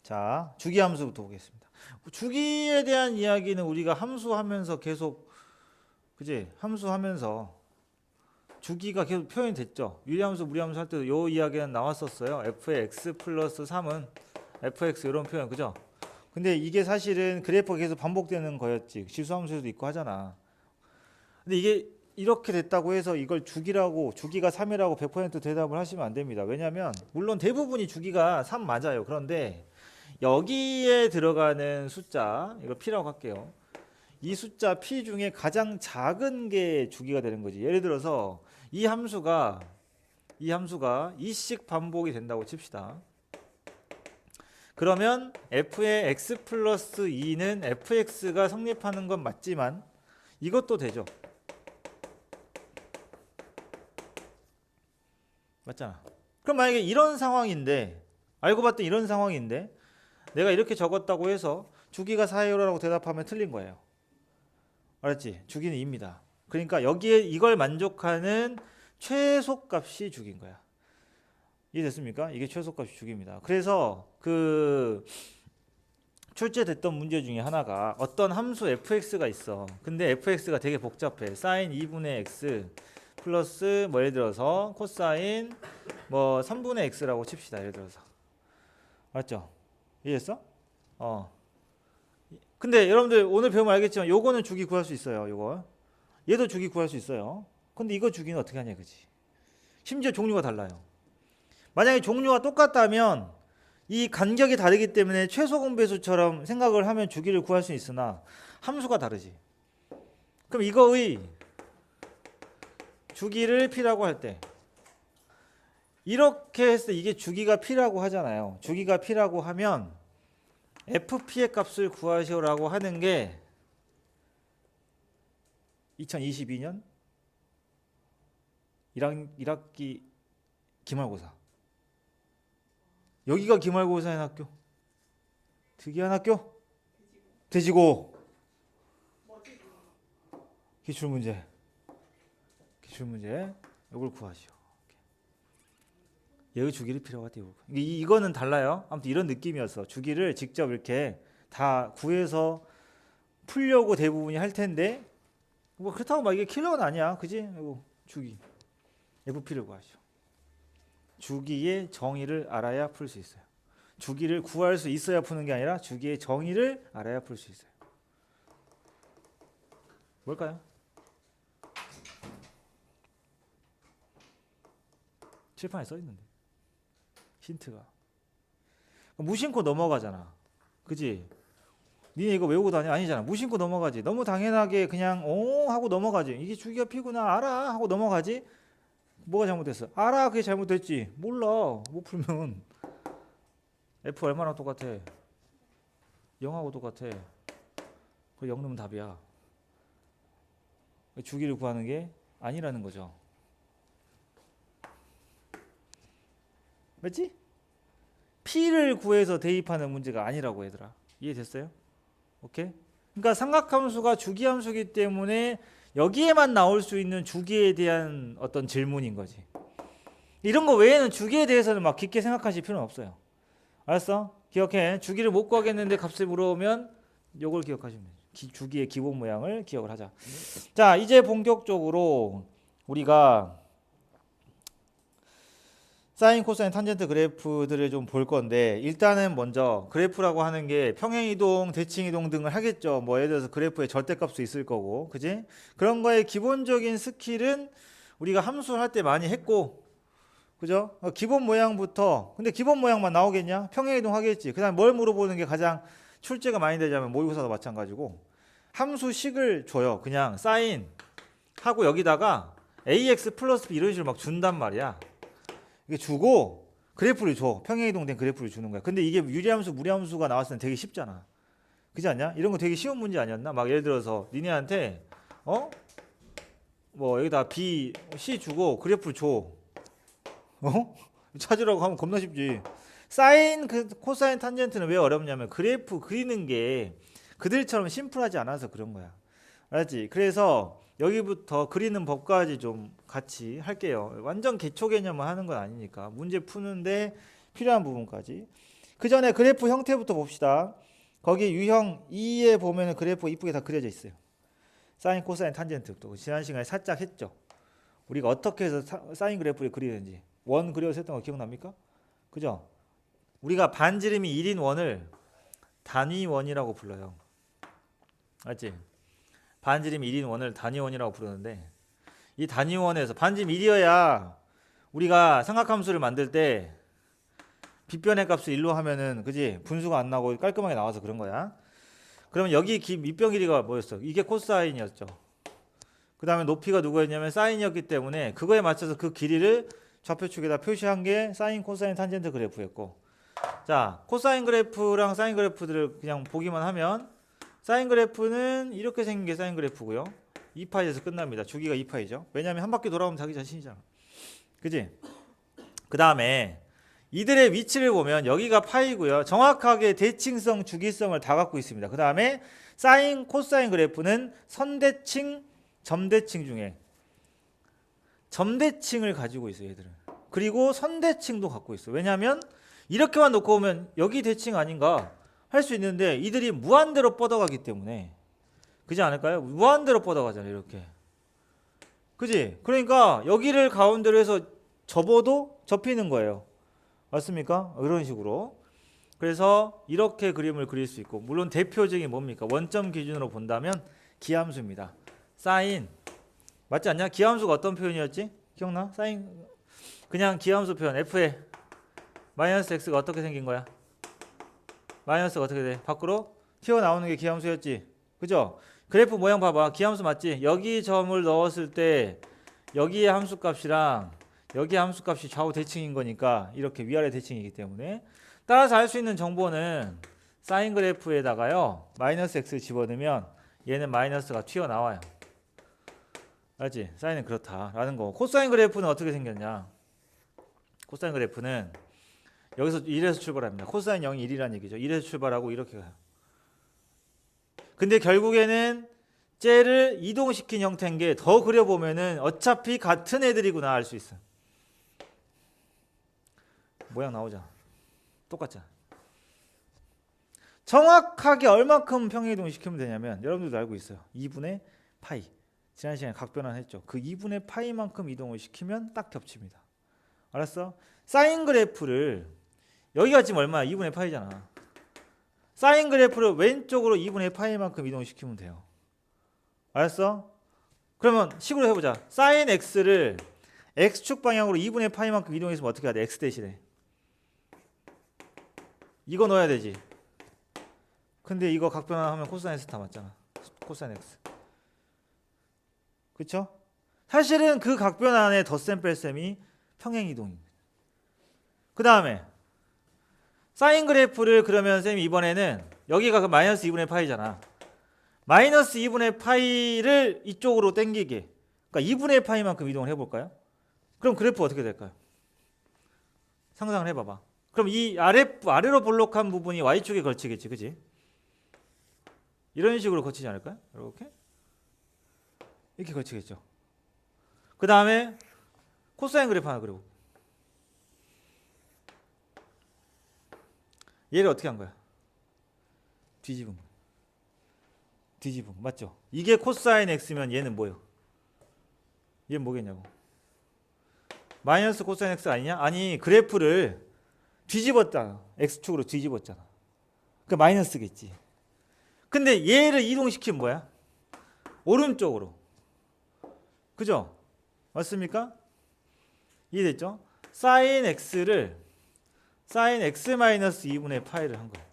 자, 주기 함수부터 보겠습니다. 주기에 대한 이야기는 우리가 함수하면서 계속 그지? 함수하면서 주기가 계속 표현이 됐죠. 유리함수, 무리함수 할 때도 요 이야기는 나왔었어요. f의 x 플러스 3은 fx 이런 표현 그죠? 근데 이게 사실은 그래프가 계속 반복되는 거였지. 지수함수에도 있고 하잖아. 근데 이게 이렇게 됐다고 해서 이걸 주기라고 주기가 3이라고 100% 대답을 하시면 안 됩니다. 왜냐하면 물론 대부분이 주기가 3 맞아요. 그런데 여기에 들어가는 숫자 이거 p라고 할게요. 이 숫자 p 중에 가장 작은 게 주기가 되는 거지. 예를 들어서 이 함수가 이씩 반복이 된다고 칩시다. 그러면 f의 x 플러스 2는 fx가 성립하는 건 맞지만 이것도 되죠. 맞잖아. 그럼 만약에 이런 상황인데 알고 봤더니 이런 상황인데 내가 이렇게 적었다고 해서 주기가 4예요라고 대답하면 틀린 거예요. 알았지? 주기는 2입니다. 그러니까 여기에 이걸 만족하는 최소값이 주기인 거야. 이해됐습니까? 이게 최소값이 주기입니다. 그래서 그 출제됐던 문제 중에 하나가 어떤 함수 fx가 있어. 근데 fx가 되게 복잡해. sin 2분의 x 플러스 뭐 예를 들어서 코사인 뭐 3분의 x라고 칩시다. 예를 들어서. 맞죠? 이해했어? 근데 여러분들 오늘 배우면 알겠지만 요거는 주기 구할 수 있어요. 요거. 얘도 주기 구할 수 있어요. 근데 이거 주기는 어떻게 하냐 그지? 심지어 종류가 달라요. 만약에 종류가 똑같다면 이 간격이 다르기 때문에 최소 공배수처럼 생각을 하면 주기를 구할 수 있으나 함수가 다르지. 그럼 이거의 주기를 p라고 할 때 이렇게 했을 때 이게 주기가 p라고 하잖아요. 주기가 p라고 하면 fp의 값을 구하시오라고 하는 게 2022년 1학기 기말고사. 여기가 기말고사인 학교? 특이한 학교? 돼지고. 기출문제. 이걸 구하시오. 여기 주기를 필요가 돼요. 이거는 달라요. 아무튼 이런 느낌이었어. 주기를 직접 이렇게 다 구해서 풀려고 대부분이 할 텐데 뭐 그렇다고 막 이게 킬러는 아니야. 그지? 주기. FP를 구하시오. 주기의 정의를 알아야 풀 수 있어요. 주기를 구할 수 있어야 푸는 게 아니라 주기의 정의를 알아야 풀 수 있어요. 뭘까요? 칠판에 써 있는데. 힌트가. 무심코 넘어가잖아. 그지? 니네 이거 외우고 다니? 아니잖아. 무심코 넘어가지. 너무 당연하게 그냥 하고 넘어가지. 이게 주기가 피구나 알아 하고 넘어가지. 뭐가 잘못됐어? 알아 그게 잘못됐지. 몰라. 못 풀면 F 얼마나 똑같아? 0하고 똑같아. 그 0 넣으면 답이야. 주기를 구하는 게 아니라는 거죠. 맞지? P를 구해서 대입하는 문제가 아니라고 얘들아. 이해됐어요? 오케이? 그러니까 삼각함수가 주기함수이기 때문에 여기에만 나올 수 있는 주기에 대한 어떤 질문인 거지. 이런 거 외에는 주기에 대해서는 막 깊게 생각하실 필요는 없어요. 알았어? 기억해. 주기를 못 구하겠는데 값을 물어보면 요걸 기억하시면 돼요. 주기의 기본 모양을 기억을 하자. 자, 이제 본격적으로 우리가 사인, 코사인, 탄젠트 그래프들을 좀 볼 건데 일단은 먼저 그래프라고 하는 게 평행이동, 대칭이동 등을 하겠죠. 뭐 예를 들어서 그래프의 절대값도 있을 거고, 그지? 그런 거의 기본적인 스킬은 우리가 함수를 할 때 많이 했고, 그죠? 기본 모양부터. 근데 기본 모양만 나오겠냐? 평행이동 하겠지. 그다음 뭘 물어보는 게 가장 출제가 많이 되자면 모의고사도 마찬가지고 함수식을 줘요. 그냥 사인 하고 여기다가 ax 플러스 b 이런 식으로 막 준단 말이야. 이게 주고 그래프를 줘. 평행이동된 그래프를 주는 거야. 근데 이게 유리함수, 무리함수가 나왔을 땐 되게 쉽잖아. 그렇지 않냐? 이런 거 되게 쉬운 문제 아니었나? 막 예를 들어서 니네한테 뭐 여기다 b, c 주고 그래프를 줘. 찾으라고 하면 겁나 쉽지. 사인, 코사인, 탄젠트는 왜 어렵냐면 그래프 그리는 게 그들처럼 심플하지 않아서 그런 거야. 알았지? 그래서 여기부터 그리는 법까지 좀 같이 할게요. 완전 기초 개념을 하는 건 아니니까 문제 푸는데 필요한 부분까지. 그 전에 그래프 형태부터 봅시다. 거기 유형 2에 보면은 그래프 이쁘게 다 그려져 있어요. 사인, 코사인, 탄젠트. 또 지난 시간에 살짝 했죠. 우리가 어떻게 해서 사인 그래프를 그리는지 원 그려서 했던 거 기억납니까? 그죠? 우리가 반지름이 1인 원을 단위원이라고 불러요. 맞지? 반지름이 1인 원을 단위원이라고 부르는데 이 단위원에서 반지름 1이어야 우리가 삼각함수를 만들 때 빗변의 값을 1로 하면은 그지? 분수가 안 나고 깔끔하게 나와서 그런 거야. 그러면 여기 밑변 길이가 뭐였어? 이게 코사인이었죠. 그 다음에 높이가 누구였냐면 사인이었기 때문에 그거에 맞춰서 그 길이를 좌표축에다 표시한 게 사인, 코사인, 탄젠트 그래프였고, 자 코사인 그래프랑 사인 그래프들을 그냥 보기만 하면 사인 그래프는 이렇게 생긴 게 사인 그래프고요. 2파이에서 끝납니다. 주기가 2파이죠. 왜냐하면 한 바퀴 돌아오면 자기 자신이잖아. 그지? 그 다음에 이들의 위치를 보면 여기가 파이고요. 정확하게 대칭성, 주기성을 다 갖고 있습니다. 그 다음에 사인, 코사인 그래프는 선대칭, 점대칭 중에 점대칭을 가지고 있어요. 얘들은. 그리고 선대칭도 갖고 있어요. 왜냐하면 이렇게만 놓고 보면 여기 대칭 아닌가 할 수 있는데 이들이 무한대로 뻗어가기 때문에 그지 않을까요? 무한대로 뻗어가잖아요. 이렇게. 그지? 그러니까 여기를 가운데로 해서 접어도 접히는 거예요. 맞습니까? 이런 식으로. 그래서 이렇게 그림을 그릴 수 있고, 물론 대표적인 뭡니까? 원점 기준으로 본다면 기함수입니다. 사인 맞지 않냐? 기함수가 어떤 표현이었지? 기억나? 사인 그냥 기함수 표현 f에 마이너스 x가 어떻게 생긴 거야? 마이너스가 어떻게 돼? 밖으로 튀어나오는 게 기함수였지. 그죠? 그래프 모양 봐봐. 기함수 맞지? 여기 점을 넣었을 때 여기의 함수값이랑 여기 함수값이 좌우 대칭인 거니까 이렇게 위아래 대칭이기 때문에 따라서 알 수 있는 정보는 사인 그래프에다가요 마이너스 x 집어넣으면 얘는 마이너스가 튀어나와요. 알지? 사인은 그렇다라는 거. 코사인 그래프는 어떻게 생겼냐? 코사인 그래프는 여기서 1에서 출발합니다. 코사인 0이 1이라는 얘기죠. 1에서 출발하고 이렇게 가요. 근데 결국에는 쟤를 이동시킨 형태인 게 더 그려보면은 어차피 같은 애들이구나 알 수 있어. 모양 나오잖아. 똑같잖아. 정확하게 얼마큼 평행이동 시키면 되냐면 여러분들도 알고 있어요. 2분의 파이. 지난 시간에 각변환 했죠. 그 2분의 파이만큼 이동을 시키면 딱 겹칩니다. 알았어? 사인 그래프를 여기가 지금 얼마야? 2분의 파이잖아. 사인 그래프를 왼쪽으로 2분의 파이만큼 이동시키면 돼요. 알았어? 그러면 식으로 해보자. 사인 x를 x축 방향으로 2분의 파이만큼 이동했으면 어떻게 해야 돼? x 대신에 이거 넣어야 되지. 근데 이거 각변환하면 코사인 x 다 맞잖아. 코사인 x. 그쵸? 사실은 그 각변환의 덧셈 뺄셈이 평행이동입니다. 그 다음에 사인 그래프를 그러면 쌤이 이번에는 여기가 그 마이너스 2분의 파이잖아. 마이너스 2분의 파이를 이쪽으로 당기게. 그러니까 2분의 파이만큼 이동을 해볼까요? 그럼 그래프 어떻게 될까요? 상상을 해봐봐. 그럼 이 아래로 볼록한 부분이 y축에 걸치겠지, 그지? 이런 식으로 걸치지 않을까요? 이렇게 걸치겠죠. 그 다음에 코사인 그래프 하나 그리고 얘를 어떻게 한 거야? 뒤집은 거. 맞죠? 이게 코사인 x면 얘는 뭐예요? 얘는 뭐겠냐고. 마이너스 코사인 x 아니냐? 아니 그래프를 뒤집었잖아. x축으로 뒤집었잖아. 그 마이너스겠지. 근데 얘를 이동시키면 뭐야? 오른쪽으로. 그죠? 맞습니까? 이해됐죠? 사인 x를 사인 x 마이너스 2분의 파이를 한 거예요.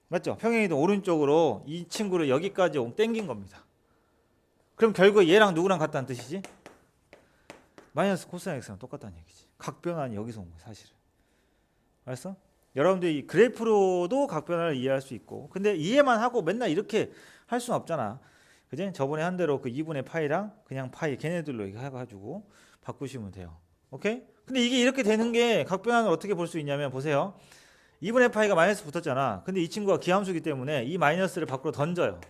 맞죠? 평행이동 오른쪽으로 이 친구를 여기까지 땡긴 겁니다. 그럼 결국 얘랑 누구랑 같다는 뜻이지? 마이너스 코사인 x랑 똑같다는 얘기지. 각변환이 여기서 온 거야 사실은. 알았어? 여러분들 이 그래프로도 각변환을 이해할 수 있고, 근데 이해만 하고 맨날 이렇게 할 수는 없잖아. 그지? 저번에 한 대로 그 2분의 파이랑 그냥 파이 걔네들로 이렇게 해가지고 바꾸시면 돼요. 오케이? 근데 이게 이렇게 되는 게 각변환을 어떻게 볼 수 있냐면 보세요. 2분의 파이가 마이너스 붙었잖아. 근데 이 친구가 기함수이기 때문에 이 마이너스를 밖으로 던져요.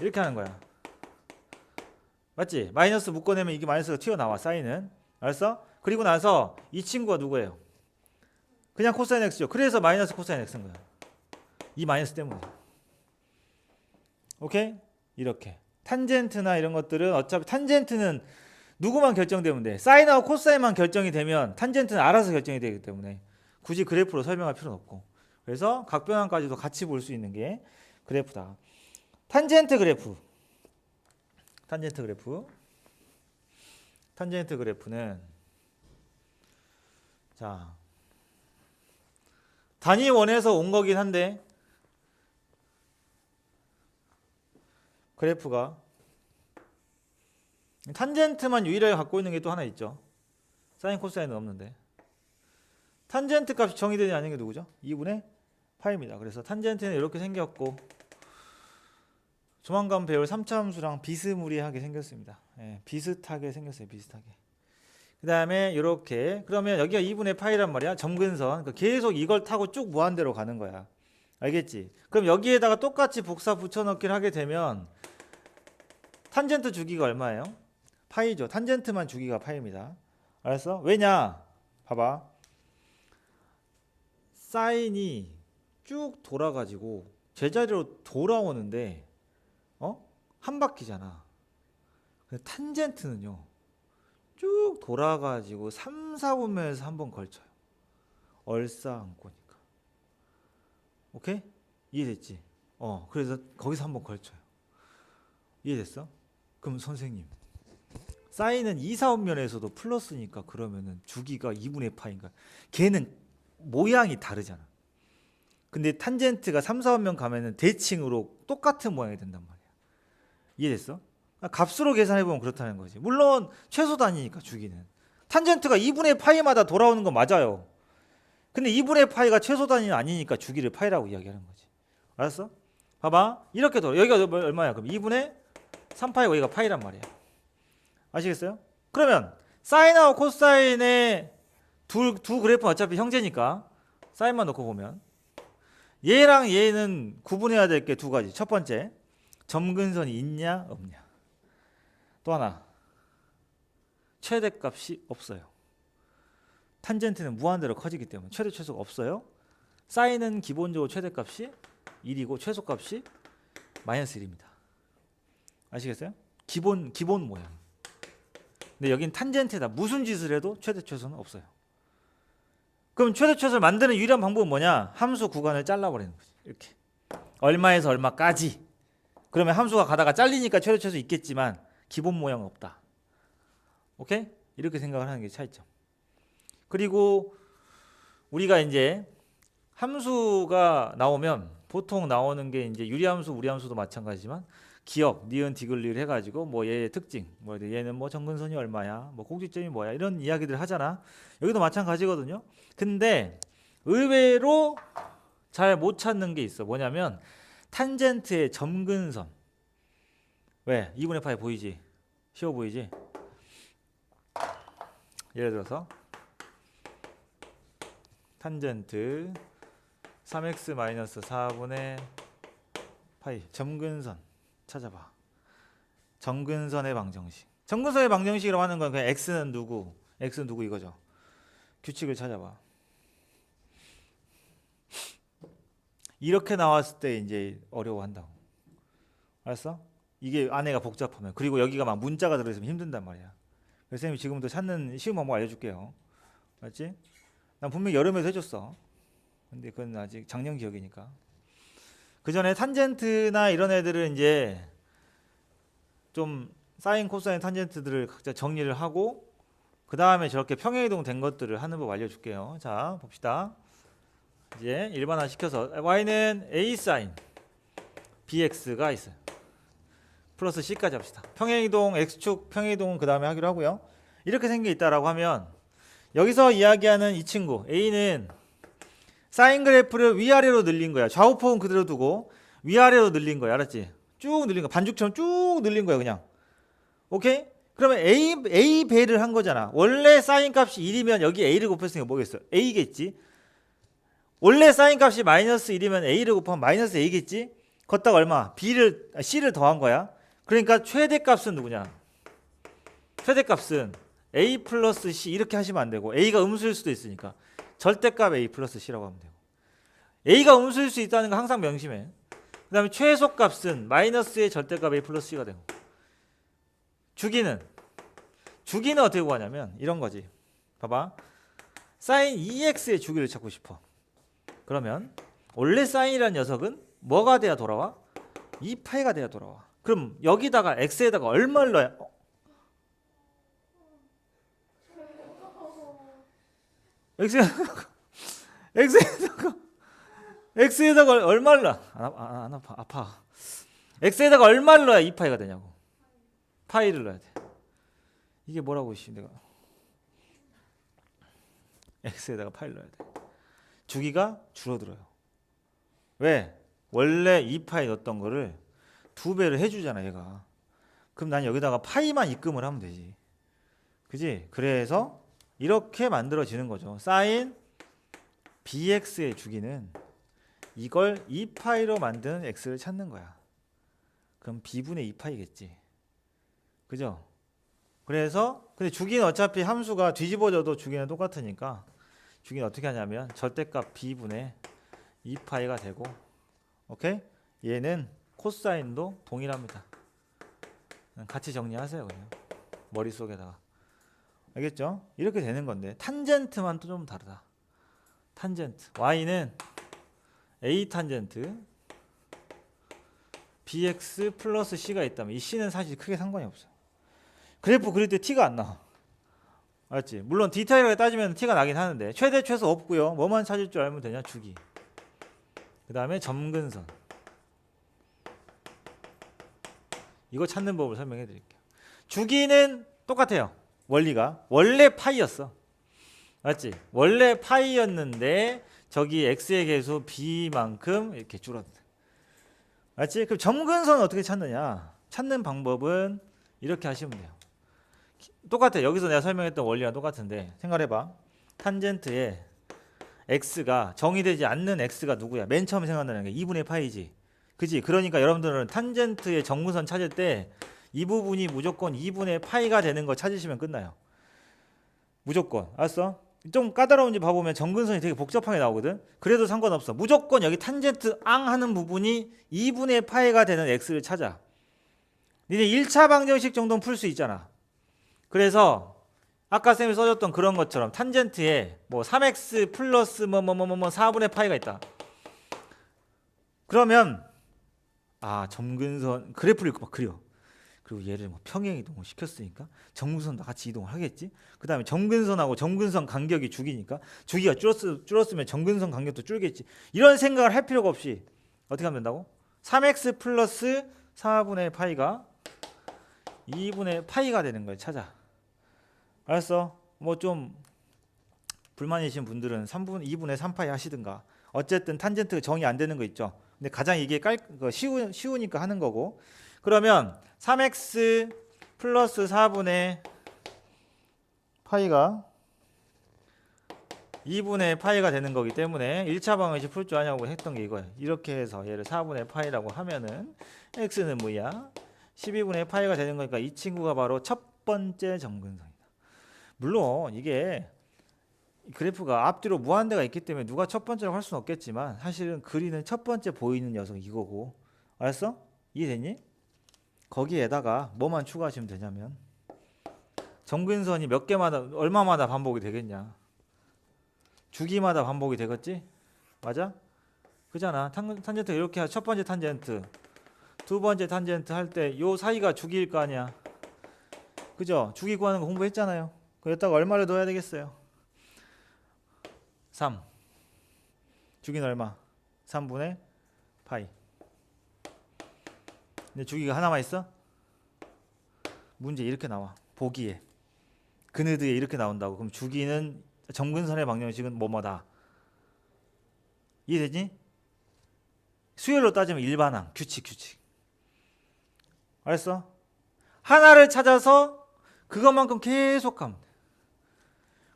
이렇게 하는 거야. 맞지? 마이너스 묶어내면 이게 마이너스가 튀어나와 사인은. 알았어? 그리고 나서 이 친구가 누구예요? 그냥 코사인 x죠. 그래서 마이너스 코사인 x인 거야. 이 마이너스 때문에. 오케이? 이렇게. 탄젠트나 이런 것들은 어차피 탄젠트는 누구만 결정되면 돼. 사인하고 코사인만 결정이 되면 탄젠트는 알아서 결정이 되기 때문에 굳이 그래프로 설명할 필요는 없고. 그래서 각변환까지도 같이 볼 수 있는 게 그래프다. 탄젠트 그래프. 탄젠트 그래프. 탄젠트 그래프는 자 단위 원에서 온 거긴 한데 그래프가 탄젠트만 유일하게 갖고 있는 게 또 하나 있죠. 사인 코사인은 없는데 탄젠트 값이 정의되지 않는 게 누구죠? 2분의 파입니다. 그래서 탄젠트는 이렇게 생겼고 조만간 배울 3차 함수랑 비스무리하게 생겼습니다. 예, 비슷하게 생겼어요. 비슷하게. 그 다음에 이렇게 그러면 여기가 2분의 파이란 말이야. 점근선. 그러니까 계속 이걸 타고 쭉 무한대로 가는 거야. 알겠지? 그럼 여기에다가 똑같이 복사 붙여넣기를 하게 되면 탄젠트 주기가 얼마예요? 파이죠. 탄젠트만 주기가 파이입니다. 알았어? 왜냐? 봐봐. 사인이 쭉 돌아가지고 제자리로 돌아오는데 한 바퀴잖아. 근데 탄젠트는요. 쭉 돌아가지고 3, 4분면에서 한번 걸쳐요. 얼싸안고니까. 오케이? 이해됐지? 그래서 거기서 한번 걸쳐요. 이해됐어? 그럼 선생님 사인은 2, 4분면에서도 플러스니까 그러면은 주기가 2분의 파인가? 걔는 모양이 다르잖아. 근데 탄젠트가 3, 4분면 가면은 대칭으로 똑같은 모양이 된단 말이야. 이해됐어? 값으로 계산해보면 그렇다는 거지. 물론 최소 단위니까 주기는. 탄젠트가 2분의 파이마다 돌아오는 건 맞아요. 근데 2분의 파이가 최소 단위는 아니니까 주기를 파이라고 이야기하는 거지. 알았어? 봐봐. 이렇게 돌아. 여기가 얼마야? 그럼 2분의 3파이가 여기가 파이란 말이야. 아시겠어요? 그러면 사인하고 코사인의 두 그래프는 어차피 형제니까 사인만 놓고 보면 얘랑 얘는 구분해야 될 게 두 가지. 첫 번째, 점근선이 있냐 없냐. 또 하나, 최대값이 없어요. 탄젠트는 무한대로 커지기 때문에 최대 최소가 없어요. 사인은 기본적으로 최대값이 1이고 최소값이 마이너스 1입니다. 아시겠어요? 기본 모양. 근데 여긴 탄젠트에다 무슨 짓을 해도 최대 최소는 없어요. 그럼 최대 최소를 만드는 유일한 방법은 뭐냐? 함수 구간을 잘라버리는 거지. 이렇게 얼마에서 얼마까지. 그러면 함수가 가다가 잘리니까 최대 최소 있겠지만 기본 모양은 없다. 오케이? 이렇게 생각을 하는 게 차이점. 그리고 우리가 이제 함수가 나오면 보통 나오는 게 이제 유리함수, 무리함수도 마찬가지지만 기억, 니은, 디귿 해가지고 뭐 얘의 특징, 뭐 얘는 뭐 점근선이 얼마야, 뭐 꼭지점이 뭐야 이런 이야기들 하잖아. 여기도 마찬가지거든요. 근데 의외로 잘 못 찾는 게 있어. 뭐냐면 탄젠트의 점근선. 왜? 2분의 파이 보이지? 쉬워 보이지? 예를 들어서 탄젠트 3x-4분의 파이 점근선 찾아봐. 점근선의 방정식. 점근선의 방정식이라고 하는 건 그냥 x는 누구 이거죠. 규칙을 찾아봐. 이렇게 나왔을 때 이제 어려워한다고. 알았어? 이게 안에가 복잡하면. 그리고 여기가 막 문자가 들어있으면 힘든단 말이야. 그래서 선생님이 지금부터 찾는 쉬운 방법 알려줄게요. 맞지? 난 분명히 여름에도 해줬어. 근데 그건 아직 작년 기억이니까. 그 전에 탄젠트나 이런 애들은 이제 좀 사인, 코사인, 탄젠트들을 각자 정리를 하고 그 다음에 저렇게 평행이동 된 것들을 하는 법 알려줄게요. 자, 봅시다. 이제 일반화 시켜서 y는 a 사인 bx가 있어요. 플러스 c까지 합시다. 평행이동 x축 평행이동은 그 다음에 하기로 하고요. 이렇게 생겨 있다라고 하면 여기서 이야기하는 이 친구 a는 사인 그래프를 위아래로 늘린 거야. 좌우폭은 그대로 두고 위아래로 늘린 거야. 알았지? 쭉 늘린 거. 반죽처럼 쭉 늘린 거야 그냥. 오케이? 그러면 a 배를 한 거잖아. 원래 사인 값이 1이면 여기 a를 곱했으니까 뭐겠어? a겠지. 원래 사인 값이 마이너스 1이면 a를 곱하면 마이너스 a겠지. 걷다가 얼마? c를 더한 거야. 그러니까 최대값은 누구냐? 최대값은 a 플러스 c 이렇게 하시면 안 되고 a가 음수일 수도 있으니까 절대값 A 플러스 C라고 하면 되고, A가 음수일 수 있다는 거 항상 명심해. 그 다음에 최소값은 마이너스의 절대값 A 플러스 C가 되고, 주기는 어떻게 구하냐면 이런 거지. 봐봐. 사인 2x의 주기를 찾고 싶어. 그러면 원래 사인이라는 녀석은 뭐가 돼야 돌아와? 2파이가 돼야 돌아와. 그럼 여기다가 x에다가 얼마를 넣어야? x에다가 얼마를 넣어? 안 아파. 아파. x에다가 얼마를 넣어야 2파이가 되냐고. 파이를 넣어야 돼. 이게 뭐라고 씨 내가 x에다가 파이를 넣어야 돼. 주기가 줄어들어요. 왜? 원래 2파이 넣었던 거를 2배를 해주잖아 얘가. 그럼 난 여기다가 파이만 입금을 하면 되지. 그지? 그래서 이렇게 만들어지는 거죠. 사인 bx의 주기는 이걸 2파이로 만드는 x를 찾는 거야. 그럼 b분의 2파이겠지. 그죠? 그래서 근데 주기는 어차피 함수가 뒤집어져도 주기는 똑같으니까 주기는 어떻게 하냐면 절대값 b분의 2파이가 되고, 오케이? 얘는 코사인도 동일합니다. 같이 정리하세요 그냥 머릿속에다가. 알겠죠? 이렇게 되는 건데 탄젠트만 또 좀 다르다. 탄젠트 y는 a 탄젠트 bx 플러스 c가 있다면 이 c는 사실 크게 상관이 없어. 그래프 그릴 때 티가 안 나. 알았지? 물론 디테일하게 따지면 티가 나긴 하는데 최대 최소 없고요. 뭐만 찾을 줄 알면 되냐? 주기. 그 다음에 점근선. 이거 찾는 법을 설명해 드릴게요. 주기는 똑같아요. 원리가 원래 파이였어. 맞지? 원래 파이였는데 저기 x의 계수 b만큼 이렇게 줄어든다. 맞지? 그럼 점근선 어떻게 찾느냐? 찾는 방법은 이렇게 하시면 돼요. 똑같아. 여기서 내가 설명했던 원리랑 똑같은데 생각해봐. 탄젠트에 x가 정의되지 않는 x가 누구야? 맨 처음에 생각나는 게 2분의 파이지. 그지? 그러니까 여러분들은 탄젠트의 정근선 찾을 때 이 부분이 무조건 2분의 파이가 되는 거 찾으시면 끝나요. 무조건. 알았어? 좀 까다로운지 봐보면 정근선이 되게 복잡하게 나오거든. 그래도 상관없어. 무조건 여기 탄젠트 앙 하는 부분이 2분의 파이가 되는 x를 찾아. 니네 1차 방정식 정도는 풀 수 있잖아. 그래서 아까 쌤이 써줬던 그런 것처럼 탄젠트에 뭐 3x 플러스 4분의 파이가 있다. 그러면 점근선 그래프를 막 그려. 그리고 얘를 뭐 평행 이동을 시켰으니까 점근선도 같이 이동을 하겠지. 그 다음에 점근선하고 점근선 간격이 주기니까 주기가 줄었으면 점근선 간격도 줄겠지. 이런 생각을 할 필요가 없이 어떻게 하면 된다고? 3x 플러스 4분의 파이가 2분의 파이가 되는 걸 찾아. 알았어? 뭐 좀 불만이신 분들은 2분의 3파이 하시든가. 어쨌든 탄젠트가 정의 안 되는 거 있죠. 근데 가장 이게 쉬우니까 하는 거고. 그러면 3x 플러스 4분의 파이가 2분의 파이가 되는 거기 때문에 1차 방정식 풀 줄 아냐고 했던 게 이거예요. 이렇게 해서 얘를 4분의 파이라고 하면은 x는 뭐야? 12분의 파이가 되는 거니까 이 친구가 바로 첫 번째 점근선이다. 물론 이게 그래프가 앞뒤로 무한대가 있기 때문에 누가 첫 번째라고 할 수는 없겠지만 사실은 그리는 첫 번째 보이는 녀석이 이거고. 알았어? 이해됐니? 거기에다가 뭐만 추가하시면 되냐면 점근선이 몇 개마다 얼마마다 반복이 되겠냐? 주기마다 반복이 되겠지? 맞아? 그잖아. 탄젠트 이렇게 첫 번째 탄젠트, 두 번째 탄젠트 할 때 요 사이가 주기일 거 아니야. 그죠? 주기 구하는 거 공부했잖아요. 그랬다가 얼마를 넣어야 되겠어요? 3. 주기는 얼마? 3분의 파이. 근데 주기가 하나만 있어? 문제 이렇게 나와. 보기에. 그네드에 이렇게 나온다고. 그럼 주기는 점근선의 방정식은 뭐뭐다. 이해되지? 수열로 따지면 일반항, 규칙. 알았어? 하나를 찾아서 그것만큼 계속 가면 돼.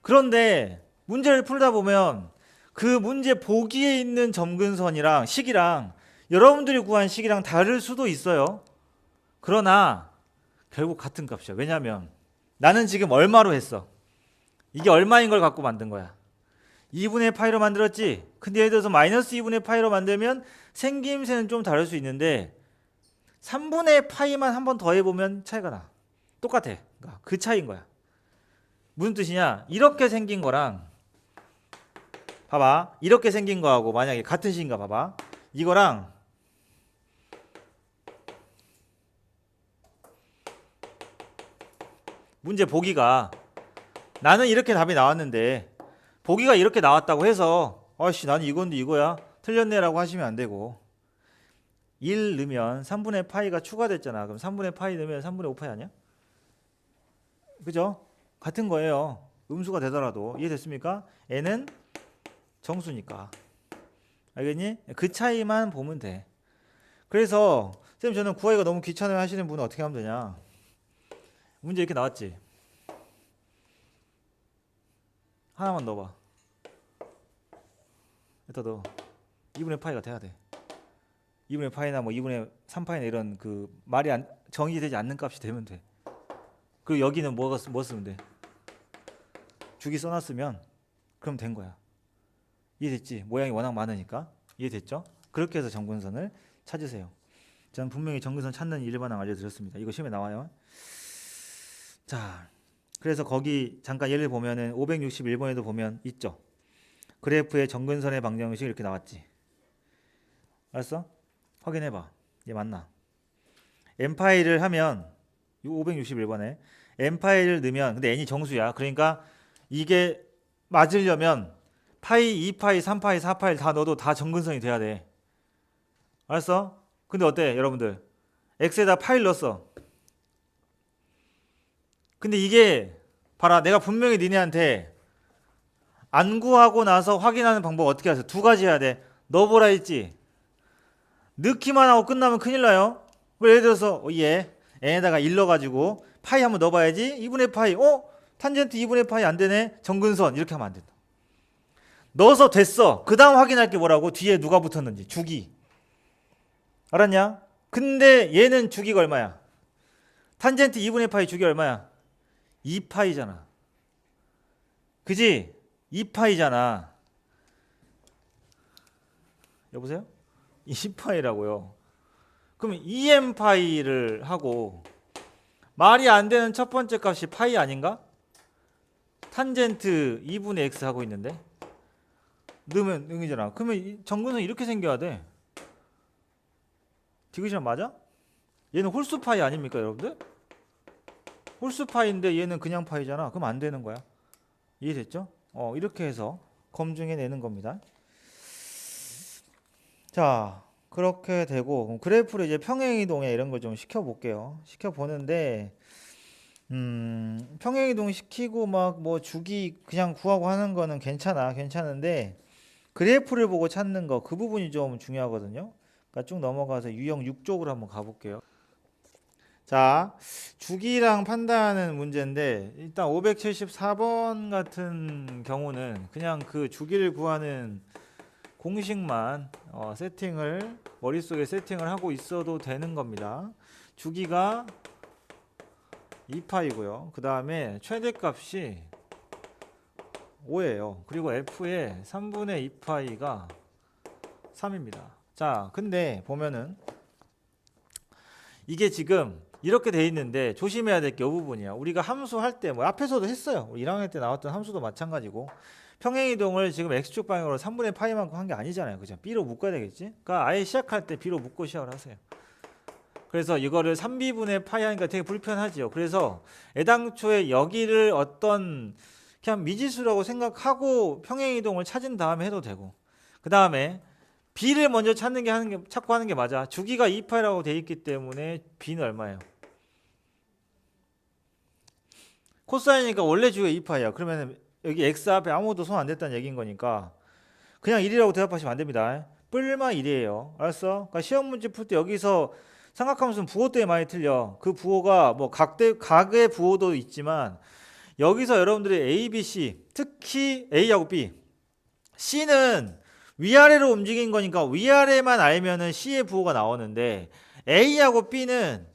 그런데 문제를 풀다 보면 그 문제 보기에 있는 점근선이랑 식이랑 여러분들이 구한 식이랑 다를 수도 있어요. 그러나 결국 같은 값이야. 왜냐하면 나는 지금 얼마로 했어? 이게 얼마인 걸 갖고 만든 거야. 2분의 파이로 만들었지. 근데 예를 들어서 마이너스 2분의 파이로 만들면 생김새는 좀 다를 수 있는데 3분의 파이만 한 번 더 해보면 차이가 나. 똑같아. 그러니까 그 차이인 거야. 무슨 뜻이냐? 이렇게 생긴 거랑 봐봐. 이렇게 생긴 거하고 만약에 같은 식인가 봐봐. 이거랑 문제 보기가 나는 이렇게 답이 나왔는데 보기가 이렇게 나왔다고 해서 아씨 나는 이건데 이거야 틀렸네라고 하시면 안 되고 1 넣으면 3분의 파이가 추가됐잖아. 그럼 3분의 파이 넣으면 3분의 5 파이 아니야? 그죠? 같은 거예요. 음수가 되더라도 이해됐습니까? n은 정수니까 알겠니? 그 차이만 보면 돼. 그래서 쌤 저는 구하기가 너무 귀찮아요 하시는 분은 어떻게 하면 되냐? 문제 이렇게 나왔지? 하나만 넣어봐. 일단 너 2분의 파이가 돼야 돼. 2분의 파이나 뭐 2분의 3파이나 이런 그 말이 정의되지 않는 값이 되면 돼. 그리고 여기는 뭐 쓰면 돼? 주기 써놨으면 그럼 된 거야. 이해됐지? 모양이 워낙 많으니까. 이해됐죠? 그렇게 해서 정근선을 찾으세요. 저는 분명히 정근선 찾는 일반항 알려드렸습니다. 이거 시험에 나와요. 자, 그래서 거기 잠깐 예를 보면은 561번에도 보면 있죠. 그래프의 정근선의 방정식 이렇게 나왔지. 알았어? 확인해봐. 얘 맞나? n파이를 하면 561번에 n파이를 넣으면 근데 n이 정수야. 그러니까 이게 맞으려면 파이, 2파이, 3파이, 4파이 다 넣어도 다 정근선이 돼야 돼. 알았어? 근데 어때 여러분들? x에다 파이를 넣었어. 근데 이게 봐라 내가 분명히 니네한테 안 구하고 나서 확인하는 방법 어떻게 하세요? 두 가지 해야 돼. 넣어보라 했지. 넣기만 하고 끝나면 큰일 나요. 예를 들어서 얘 n에다가 1 넣어가지고 파이 한번 넣어봐야지. 2분의 파이 탄젠트 2분의 파이 안 되네. 정근선 이렇게 하면 안 된다. 넣어서 됐어. 그 다음 확인할 게 뭐라고? 뒤에 누가 붙었는지 주기. 알았냐? 근데 얘는 주기가 얼마야? 탄젠트 2분의 파이 주기 얼마야? 2파이잖아. 그지? 2파이잖아. 여보세요? 2파이라고요. 그럼 2n파이를 하고 말이 안 되는 첫 번째 값이 파이 아닌가? 탄젠트 2분의 x 하고 있는데 넣으면 응이잖아. 그러면 정근선 이렇게 생겨야 돼. 디귿이랑 맞아? 얘는 홀수 파이 아닙니까 여러분들? 홀수 파이인데 얘는 그냥 파이잖아. 그럼 안 되는 거야. 이해됐죠? 이렇게 해서 검증해 내는 겁니다. 자, 그렇게 되고 그래프를 이제 평행이동에 이런 걸 좀 시켜볼게요. 시켜보는데 평행이동 시키고 막 뭐 주기 그냥 구하고 하는 거는 괜찮은데 그래프를 보고 찾는 거 그 부분이 좀 중요하거든요. 그러니까 쭉 넘어가서 유형 6쪽으로 한번 가볼게요. 자, 주기랑 판단하는 문제인데 일단 574번 같은 경우는 그냥 그 주기를 구하는 공식만 세팅을 머릿속에 세팅을 하고 있어도 되는 겁니다. 주기가 2파이고요. 그 다음에 최대값이 5예요. 그리고 f의 3분의 2파이가 3입니다. 자, 근데 보면은 이게 지금 이렇게 돼 있는데 조심해야 될 게 이 부분이야. 우리가 함수 할 때 뭐 앞에서도 했어요. 1학년 때 나왔던 함수도 마찬가지고 평행이동을 지금 x축 방향으로 3분의 파이만큼 한 게 아니잖아요. 그죠? b로 묶어야 되겠지? 그러니까 아예 시작할 때 b로 묶고 시작을 하세요. 그래서 이거를 3b분의 파이 하니까 되게 불편하지요. 그래서 애당초에 여기를 어떤 그냥 미지수라고 생각하고 평행이동을 찾은 다음에 해도 되고 그 다음에 b를 먼저 찾고 하는 게 맞아. 주기가 2파이라고 돼 있기 때문에 b는 얼마예요? 코사인이니까 원래 주기가 2파이야. 그러면 여기 x 앞에 아무것도 손 안 댔다는 얘기인 거니까 그냥 1이라고 대답하시면 안 됩니다. 뿔마 1이에요. 알았어? 그러니까 시험 문제 풀 때 여기서 삼각함수는 부호 때문에 많이 틀려. 그 부호가 뭐 각의 부호도 있지만 여기서 여러분들이 A, B, C 특히 A하고 B C는 위아래로 움직인 거니까 위아래만 알면은 C의 부호가 나오는데 A하고 B는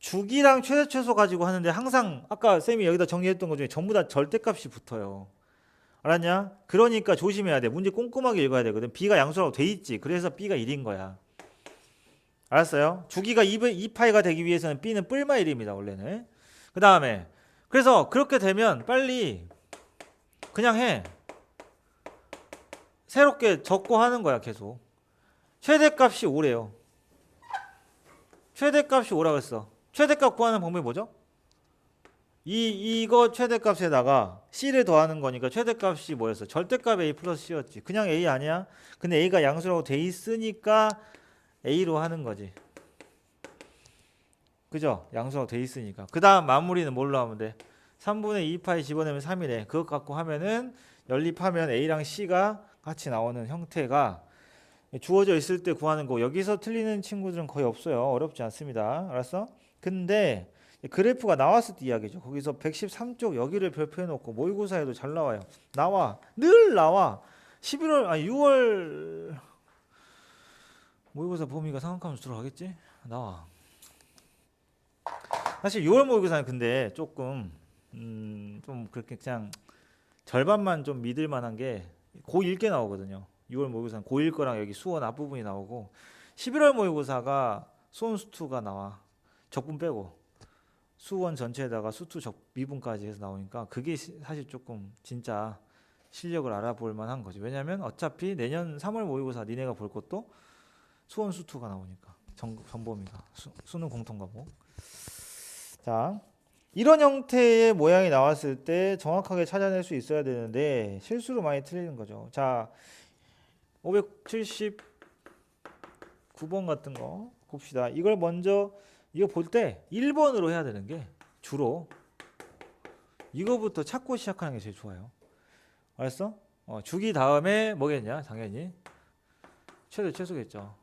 주기랑 최대 최소 가지고 하는데 항상 아까 쌤이 여기다 정리했던 것 중에 전부 다 절대값이 붙어요. 알았냐? 그러니까 조심해야 돼. 문제 꼼꼼하게 읽어야 되거든. B가 양수라고 돼 있지. 그래서 B가 1인 거야. 알았어요? 주기가 2파이가 되기 위해서는 B는 뿔마 1입니다. 원래는. 그 다음에 그래서 그렇게 되면 빨리 그냥 해. 새롭게 적고 하는 거야. 계속. 최대값이 5래요. 최대값이 5라고 했어. 최대값 구하는 방법이 뭐죠? 이거 최대값에다가 C를 더하는 거니까 최대값이 뭐였어? 절대값 A 플러스 C였지. 그냥 A 아니야? 근데 A가 양수라고 돼 있으니까 A로 하는 거지. 그죠? 양수라고 돼 있으니까. 그 다음 마무리는 뭘로 하면 돼? 3분의 2파이 집어내면 3이래. 그것 갖고 하면은 연립하면 A랑 C가 같이 나오는 형태가 주어져 있을 때 구하는 거. 여기서 틀리는 친구들은 거의 없어요. 어렵지 않습니다. 알았어? 근데 그래프가 나왔을 때 이야기죠. 거기서 113쪽 여기를 별표해 놓고 모의고사에도 잘 나와요. 나와. 늘 나와. 6월 모의고사 범위가 상한감수 들어가겠지? 나와. 사실 6월 모의고사는 근데 조금 좀 그렇게 그냥 절반만 좀 믿을 만한 게 고1 게 나오거든요. 6월 모의고사는 고1 거랑 여기 수원 앞부분이 나오고 11월 모의고사가 수원 수투가 나와. 적분 빼고 수원 전체에다가 수투 미분까지 해서 나오니까 그게 사실 조금 진짜 실력을 알아볼 만한 거지. 왜냐면 어차피 내년 3월 모의고사 니네가 볼 것도 수원 수투가 나오니까 전범위가 수능 공통과목. 자, 이런 형태의 모양이 나왔을 때 정확하게 찾아낼 수 있어야 되는데 실수로 많이 틀리는 거죠. 자, 579번 같은 거 봅시다. 이걸 먼저 이거 볼 때 1번으로 해야 되는 게 주로 이거부터 찾고 시작하는 게 제일 좋아요. 알았어? 주기 다음에 뭐겠냐? 당연히 최소겠죠.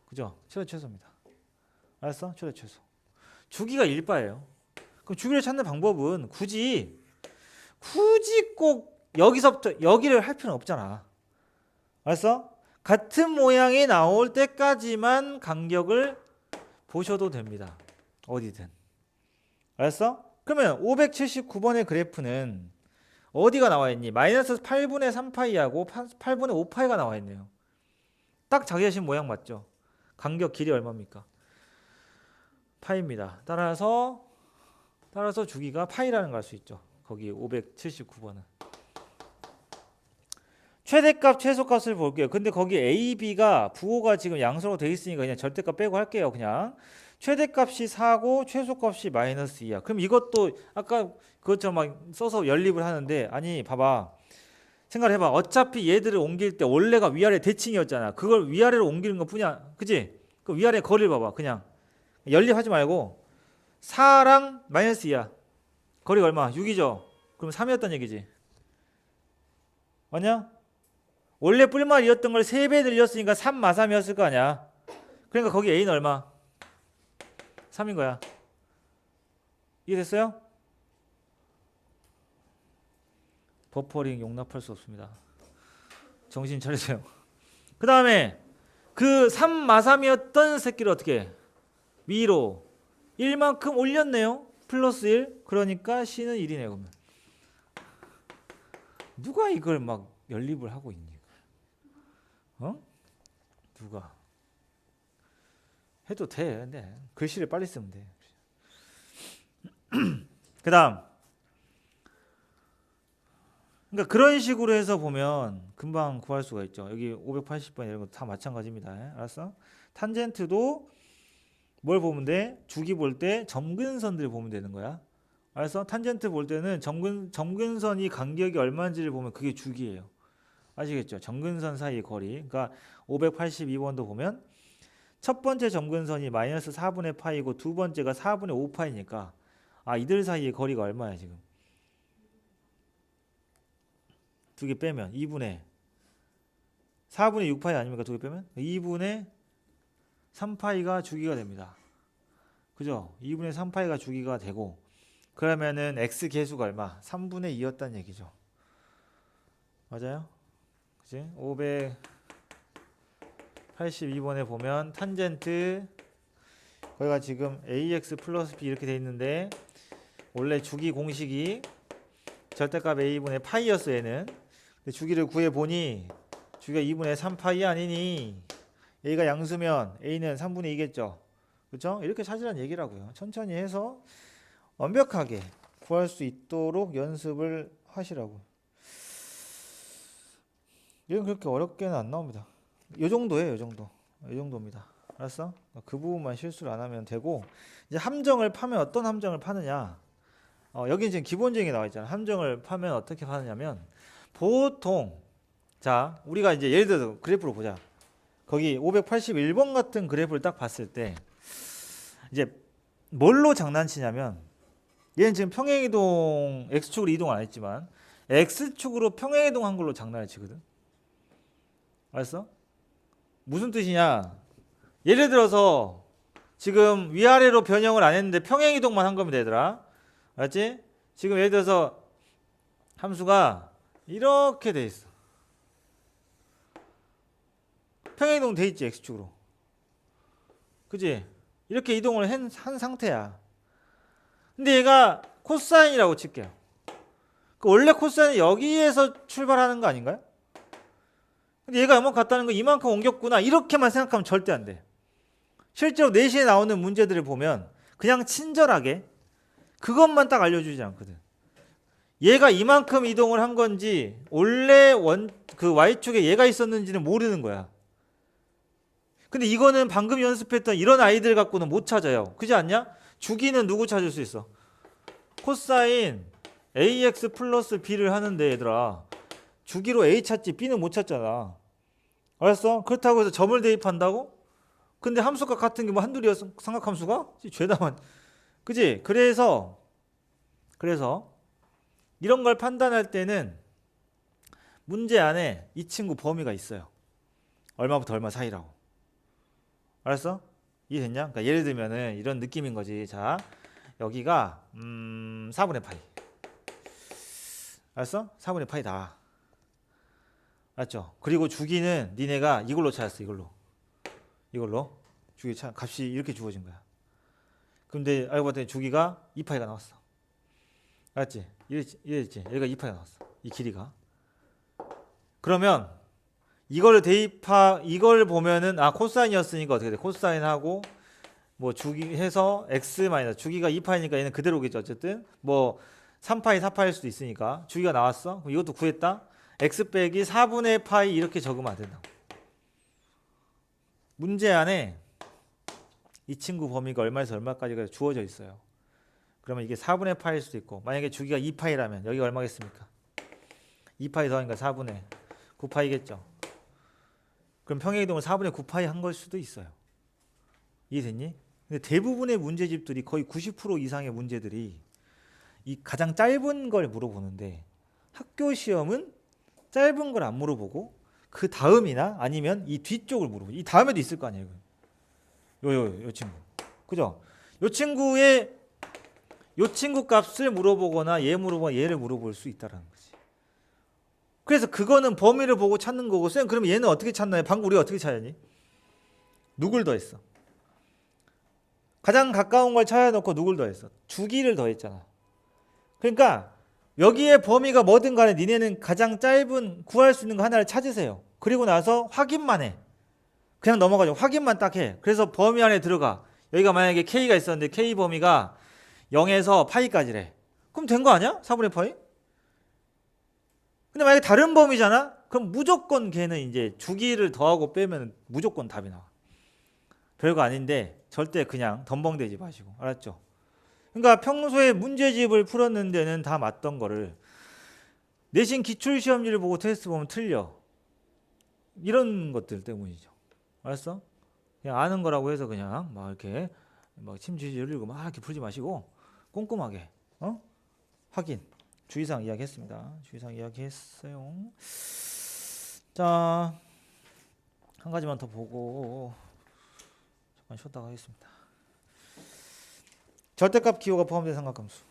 그죠? 최소입니다. 알았어? 최소. 주기가 1바예요. 그럼 주기를 찾는 방법은 굳이 꼭 여기서부터 여기를 할 필요는 없잖아. 알았어? 같은 모양이 나올 때까지만 간격을 보셔도 됩니다. 어디든. 알았어? 그러면 579번의 그래프는 어디가 나와 있니? 마이너스 8분의 3파이하고 8분의 5파이가 나와 있네요. 딱 자기 자신 모양 맞죠? 간격 길이 얼마입니까? 파이입니다. 따라서 주기가 파이라는 걸 알 수 있죠. 거기 579번은. 최대값, 최소값을 볼게요. 근데 거기 A, B가 부호가 지금 양수로 돼 있으니까 그냥 절대값 빼고 할게요. 그냥 최대값이 4고 최소값이 마이너스 2야. 그럼 이것도 아까 그것처럼 막 써서 연립을 하는데 아니 봐봐. 생각을 해봐. 어차피 얘들을 옮길 때 원래가 위아래 대칭이었잖아. 그걸 위아래로 옮기는 것 뿐이야. 그치? 그 위아래 거리를 봐봐. 그냥 연립하지 말고 4랑 마이너스 2야. 거리가 얼마? 6이죠. 그럼 3이었단 얘기지. 맞냐? 원래 뿔말이었던 걸 3배 늘렸으니까 3 마삼이었을 거 아니야. 그러니까 거기 A는 얼마? 3인 거야. 이해됐어요? 버퍼링 용납할 수 없습니다. 정신 차리세요. 그 다음에 그 3 마삼이었던 새끼를 어떻게 해? 위로 1만큼 올렸네요. 플러스 1. 그러니까 C는 1이네요. 그러면 누가 이걸 막 연립을 하고 있니? 누가 해도 돼. 근데 글씨를 빨리 쓰면 돼. 그 다음 그러니까 그런 식으로 해서 보면 금방 구할 수가 있죠. 여기 580번 이런 거 다 마찬가지입니다. 알았어? 탄젠트도 뭘 보면 돼? 주기 볼 때 점근선들 보면 되는 거야. 알았어? 탄젠트 볼 때는 점근선이 간격이 얼마인지를 보면 그게 주기예요. 아시겠죠? 점근선 사이의 거리. 그러니까 582번도 보면 첫 번째 점근선이 마이너스 4분의 파이고 두 번째가 4분의 5파이니까 이들 사이의 거리가 얼마야 지금? 두 개 빼면 2분의 4분의 6파이 아닙니까? 두 개 빼면 2분의 3파이가 주기가 됩니다. 그죠? 2분의 3파이가 주기가 되고 그러면은 x 계수가 얼마? 3분의 2였다는 얘기죠. 맞아요? 그치? 582번에 보면 탄젠트 거기가 지금 ax 플러스 b 이렇게 돼 있는데 원래 주기 공식이 절대값 a분의 파이였어 얘는. 근데 주기를 구해보니 주기가 2분의 3파이 아니니 a가 양수면 a는 3분의 2겠죠. 그렇죠? 이렇게 찾으라는 얘기라고요. 천천히 해서 완벽하게 구할 수 있도록 연습을 하시라고. 이건 그렇게 어렵게는 안 나옵니다. 이 정도예요, 이 정도. 이 정도입니다. 알았어? 그 부분만 실수를 안 하면 되고, 이제 함정을 파면 어떤 함정을 파느냐? 여기 지금 기본적인 게 나와 있잖아. 함정을 파면 어떻게 파느냐면, 보통, 자, 우리가 이제 예를 들어서 그래프로 보자. 거기 581번 같은 그래프를 딱 봤을 때, 이제 뭘로 장난치냐면, 얘는 지금 평행이동, x축으로 이동 안 했지만, x축으로 평행이동한 걸로 장난을 치거든. 알았어? 무슨 뜻이냐? 예를 들어서 지금 위아래로 변형을 안 했는데 평행이동만 한 거면 되더라. 알았지? 지금 예를 들어서 함수가 이렇게 돼 있어. 평행이동 돼 있지, x축으로. 그지? 이렇게 이동을 한 상태야. 근데 얘가 코사인이라고 칠게요. 원래 코사인은 여기에서 출발하는 거 아닌가요? 근데 얘가 이만큼 갔다는 거 이만큼 옮겼구나 이렇게만 생각하면 절대 안 돼. 실제로 내시에 나오는 문제들을 보면 그냥 친절하게 그것만 딱 알려주지 않거든. 얘가 이만큼 이동을 한 건지 원래 그 y축에 얘가 있었는지는 모르는 거야. 근데 이거는 방금 연습했던 이런 아이들 갖고는 못 찾아요. 그지 않냐? 주기는 누구 찾을 수 있어? 코사인 ax 플러스 b를 하는데 얘들아 주기로 a 찾지 b는 못 찾잖아. 알았어? 그렇다고 해서 점을 대입한다고? 근데 함수값 같은 게 뭐 한둘이었어? 삼각함수가? 죄다만. 그지? 그래서 이런 걸 판단할 때는 문제 안에 이 친구 범위가 있어요. 얼마부터 얼마 사이라고. 알았어? 이해됐냐? 그러니까 예를 들면은 이런 느낌인 거지. 자, 여기가 4분의 파이. 알았어? 4분의 파이다. 알았죠? 그리고 주기는 니네가 이걸로 찾았어. 이걸로 주기 값이 이렇게 주어진 거야. 근데 알고 봤더니 주기가 2파이가 나왔어. 알았지? 이랬지? 여기가 2파이가 나왔어. 이 길이가. 그러면 이걸 보면은 코사인이었으니까 어떻게 돼? 코사인하고 뭐 주기 해서 x 마이너스 주기가 2파이니까 얘는 그대로겠죠. 어쨌든 뭐 3파이 4파일 수도 있으니까 주기가 나왔어. 그럼 이것도 구했다. x 빼기 4분의 파이 이렇게 적으면 안 된다고. 문제 안에 이 친구 범위가 얼마에서 얼마까지가 주어져 있어요. 그러면 이게 4분의 파일 수도 있고 만약에 주기가 2파이라면 여기가 얼마겠습니까? 2파이 더하니까 4분의 9파이겠죠. 그럼 평행이동을 4분의 9파이 한 걸 수도 있어요. 이해됐니? 근데 대부분의 문제집들이 거의 90% 이상의 문제들이 이 가장 짧은 걸 물어보는데 학교 시험은 짧은 걸 안 물어보고 그 다음이나 아니면 이 뒤쪽을 물어보고 이 다음에도 있을 거 아니에요. 요 친구. 그죠? 요 친구 값을 물어보거나 얘 물어보거나 얘를 물어볼 수 있다라는 거지. 그래서 그거는 범위를 보고 찾는 거고 쌤 그러면 얘는 어떻게 찾나요? 방금 우리가 어떻게 찾았니? 누굴 더했어? 가장 가까운 걸 찾아놓고 누굴 더했어? 주기를 더했잖아. 그러니까 여기에 범위가 뭐든 간에 니네는 가장 짧은 구할 수 있는 거 하나를 찾으세요. 그리고 나서 확인만 해. 그냥 넘어가죠. 확인만 딱 해. 그래서 범위 안에 들어가. 여기가 만약에 K가 있었는데 K 범위가 0에서 파이까지래. 그럼 된 거 아니야? 4분의 파이? 근데 만약에 다른 범위잖아? 그럼 무조건 걔는 이제 주기를 더하고 빼면 무조건 답이 나와. 별거 아닌데 절대 그냥 덤벙대지 마시고. 알았죠? 그러니까 평소에 문제집을 풀었는 데는 다 맞던 거를 내신 기출시험지를 보고 테스트 보면 틀려. 이런 것들 때문이죠. 알았어? 그냥 아는 거라고 해서 그냥 막 이렇게 막 침질질 흘리고 막 이렇게 풀지 마시고 꼼꼼하게 확인. 주의사항 이야기했습니다. 주의사항 이야기했어요. 자, 한 가지만 더 보고 잠깐 쉬었다가 하겠습니다. 절대값 기호가 포함된 삼각함수.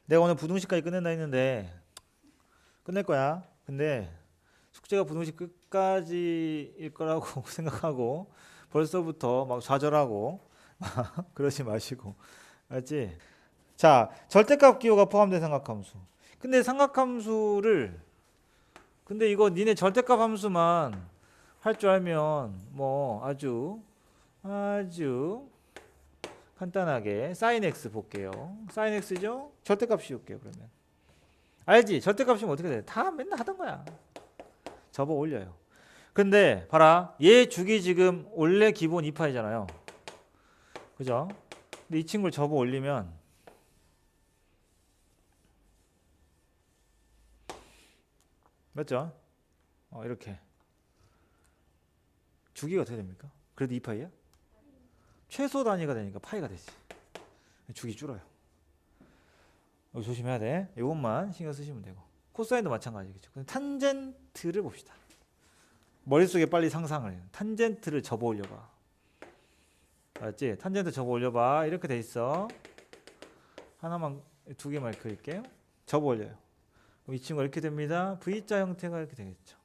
내가 오늘 부등식까지 끝낸다 했는데 끝낼 거야. 근데 숙제가 부등식 끝까지일 거라고 생각하고 벌써부터 막 좌절하고 그러지 마시고. 알지? 자, 절대값 기호가 포함된 삼각함수. 근데 삼각함수를 근데 이거 니네 절대값 함수만 할 줄 알면 뭐 아주 간단하게 sin x 볼게요. sin x죠? 절대값 씌울게요. 그러면 알지? 절대값 씌우면 어떻게 돼? 다 맨날 하던 거야. 접어 올려요. 근데 봐라, 얘 주기 지금 원래 기본 2파이잖아요. 그죠? 근데 이 친구를 접어 올리면 맞죠? 이렇게 주기가 어떻게 됩니까? 그래도 2파이야? 최소 단위가 되니까 파이가 되지. 주기 줄어요. 여기 조심해야 돼. 이것만 신경 쓰시면 되고. 코사인도 마찬가지겠죠. 근데 탄젠트를 봅시다. 머릿속에 빨리 상상을 해요. 탄젠트를 접어 올려봐. 알았지? 탄젠트 접어 올려봐. 이렇게 돼 있어. 하나만, 두 개만 그릴게요. 접어 올려요. 그럼 이 친구가 이렇게 됩니다. V자 형태가 이렇게 되겠죠.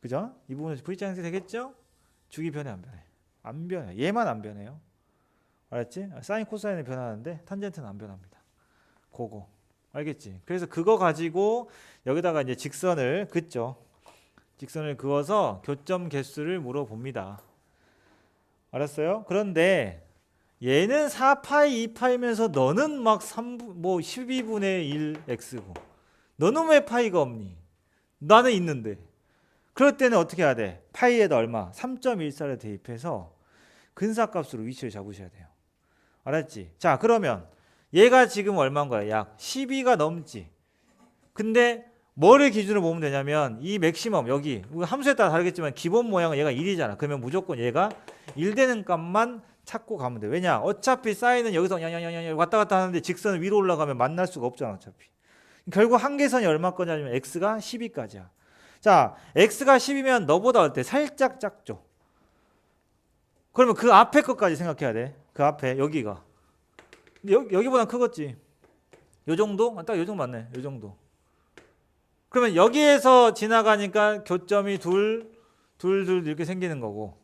그죠? 이 부분에서 V자 형태 되겠죠? 주기 변해 안 변해? 안 변해. 얘만 안 변해요. 알았지? 사인 코사인은 변하는데 탄젠트는 안 변합니다. 그거 알겠지? 그래서 그거 가지고 여기다가 이제 직선을 긋죠. 직선을 그어서 교점 개수를 물어봅니다. 알았어요? 그런데 얘는 4파이 2파이면서 너는 막 12분의 1 x고 너는 왜 파이가 없니? 나는 있는데. 그럴 때는 어떻게 해야 돼? 파이에다 얼마? 3.14를 대입해서 근사값으로 위치를 잡으셔야 돼요. 알았지? 자, 그러면 얘가 지금 얼마인 거야? 약 12가 넘지. 근데 뭐를 기준으로 보면 되냐면 이 맥시멈 여기 함수에 따라 다르겠지만 기본 모양은 얘가 1이잖아. 그러면 무조건 얘가 1 되는 값만 찾고 가면 돼. 왜냐? 어차피 사인은 여기서 왔다 갔다 하는데 직선을 위로 올라가면 만날 수가 없잖아. 어차피. 결국 한계선이 얼마 거냐면 x가 12까지야. 자, x가 10이면 너보다 어때? 살짝 작죠. 그러면 그 앞에 것까지 생각해야 돼. 그 앞에 여기가. 여기보다 크겠지. 요 정도? 딱 요 정도 맞네. 요 정도. 그러면 여기에서 지나가니까 교점이 둘 이렇게 생기는 거고.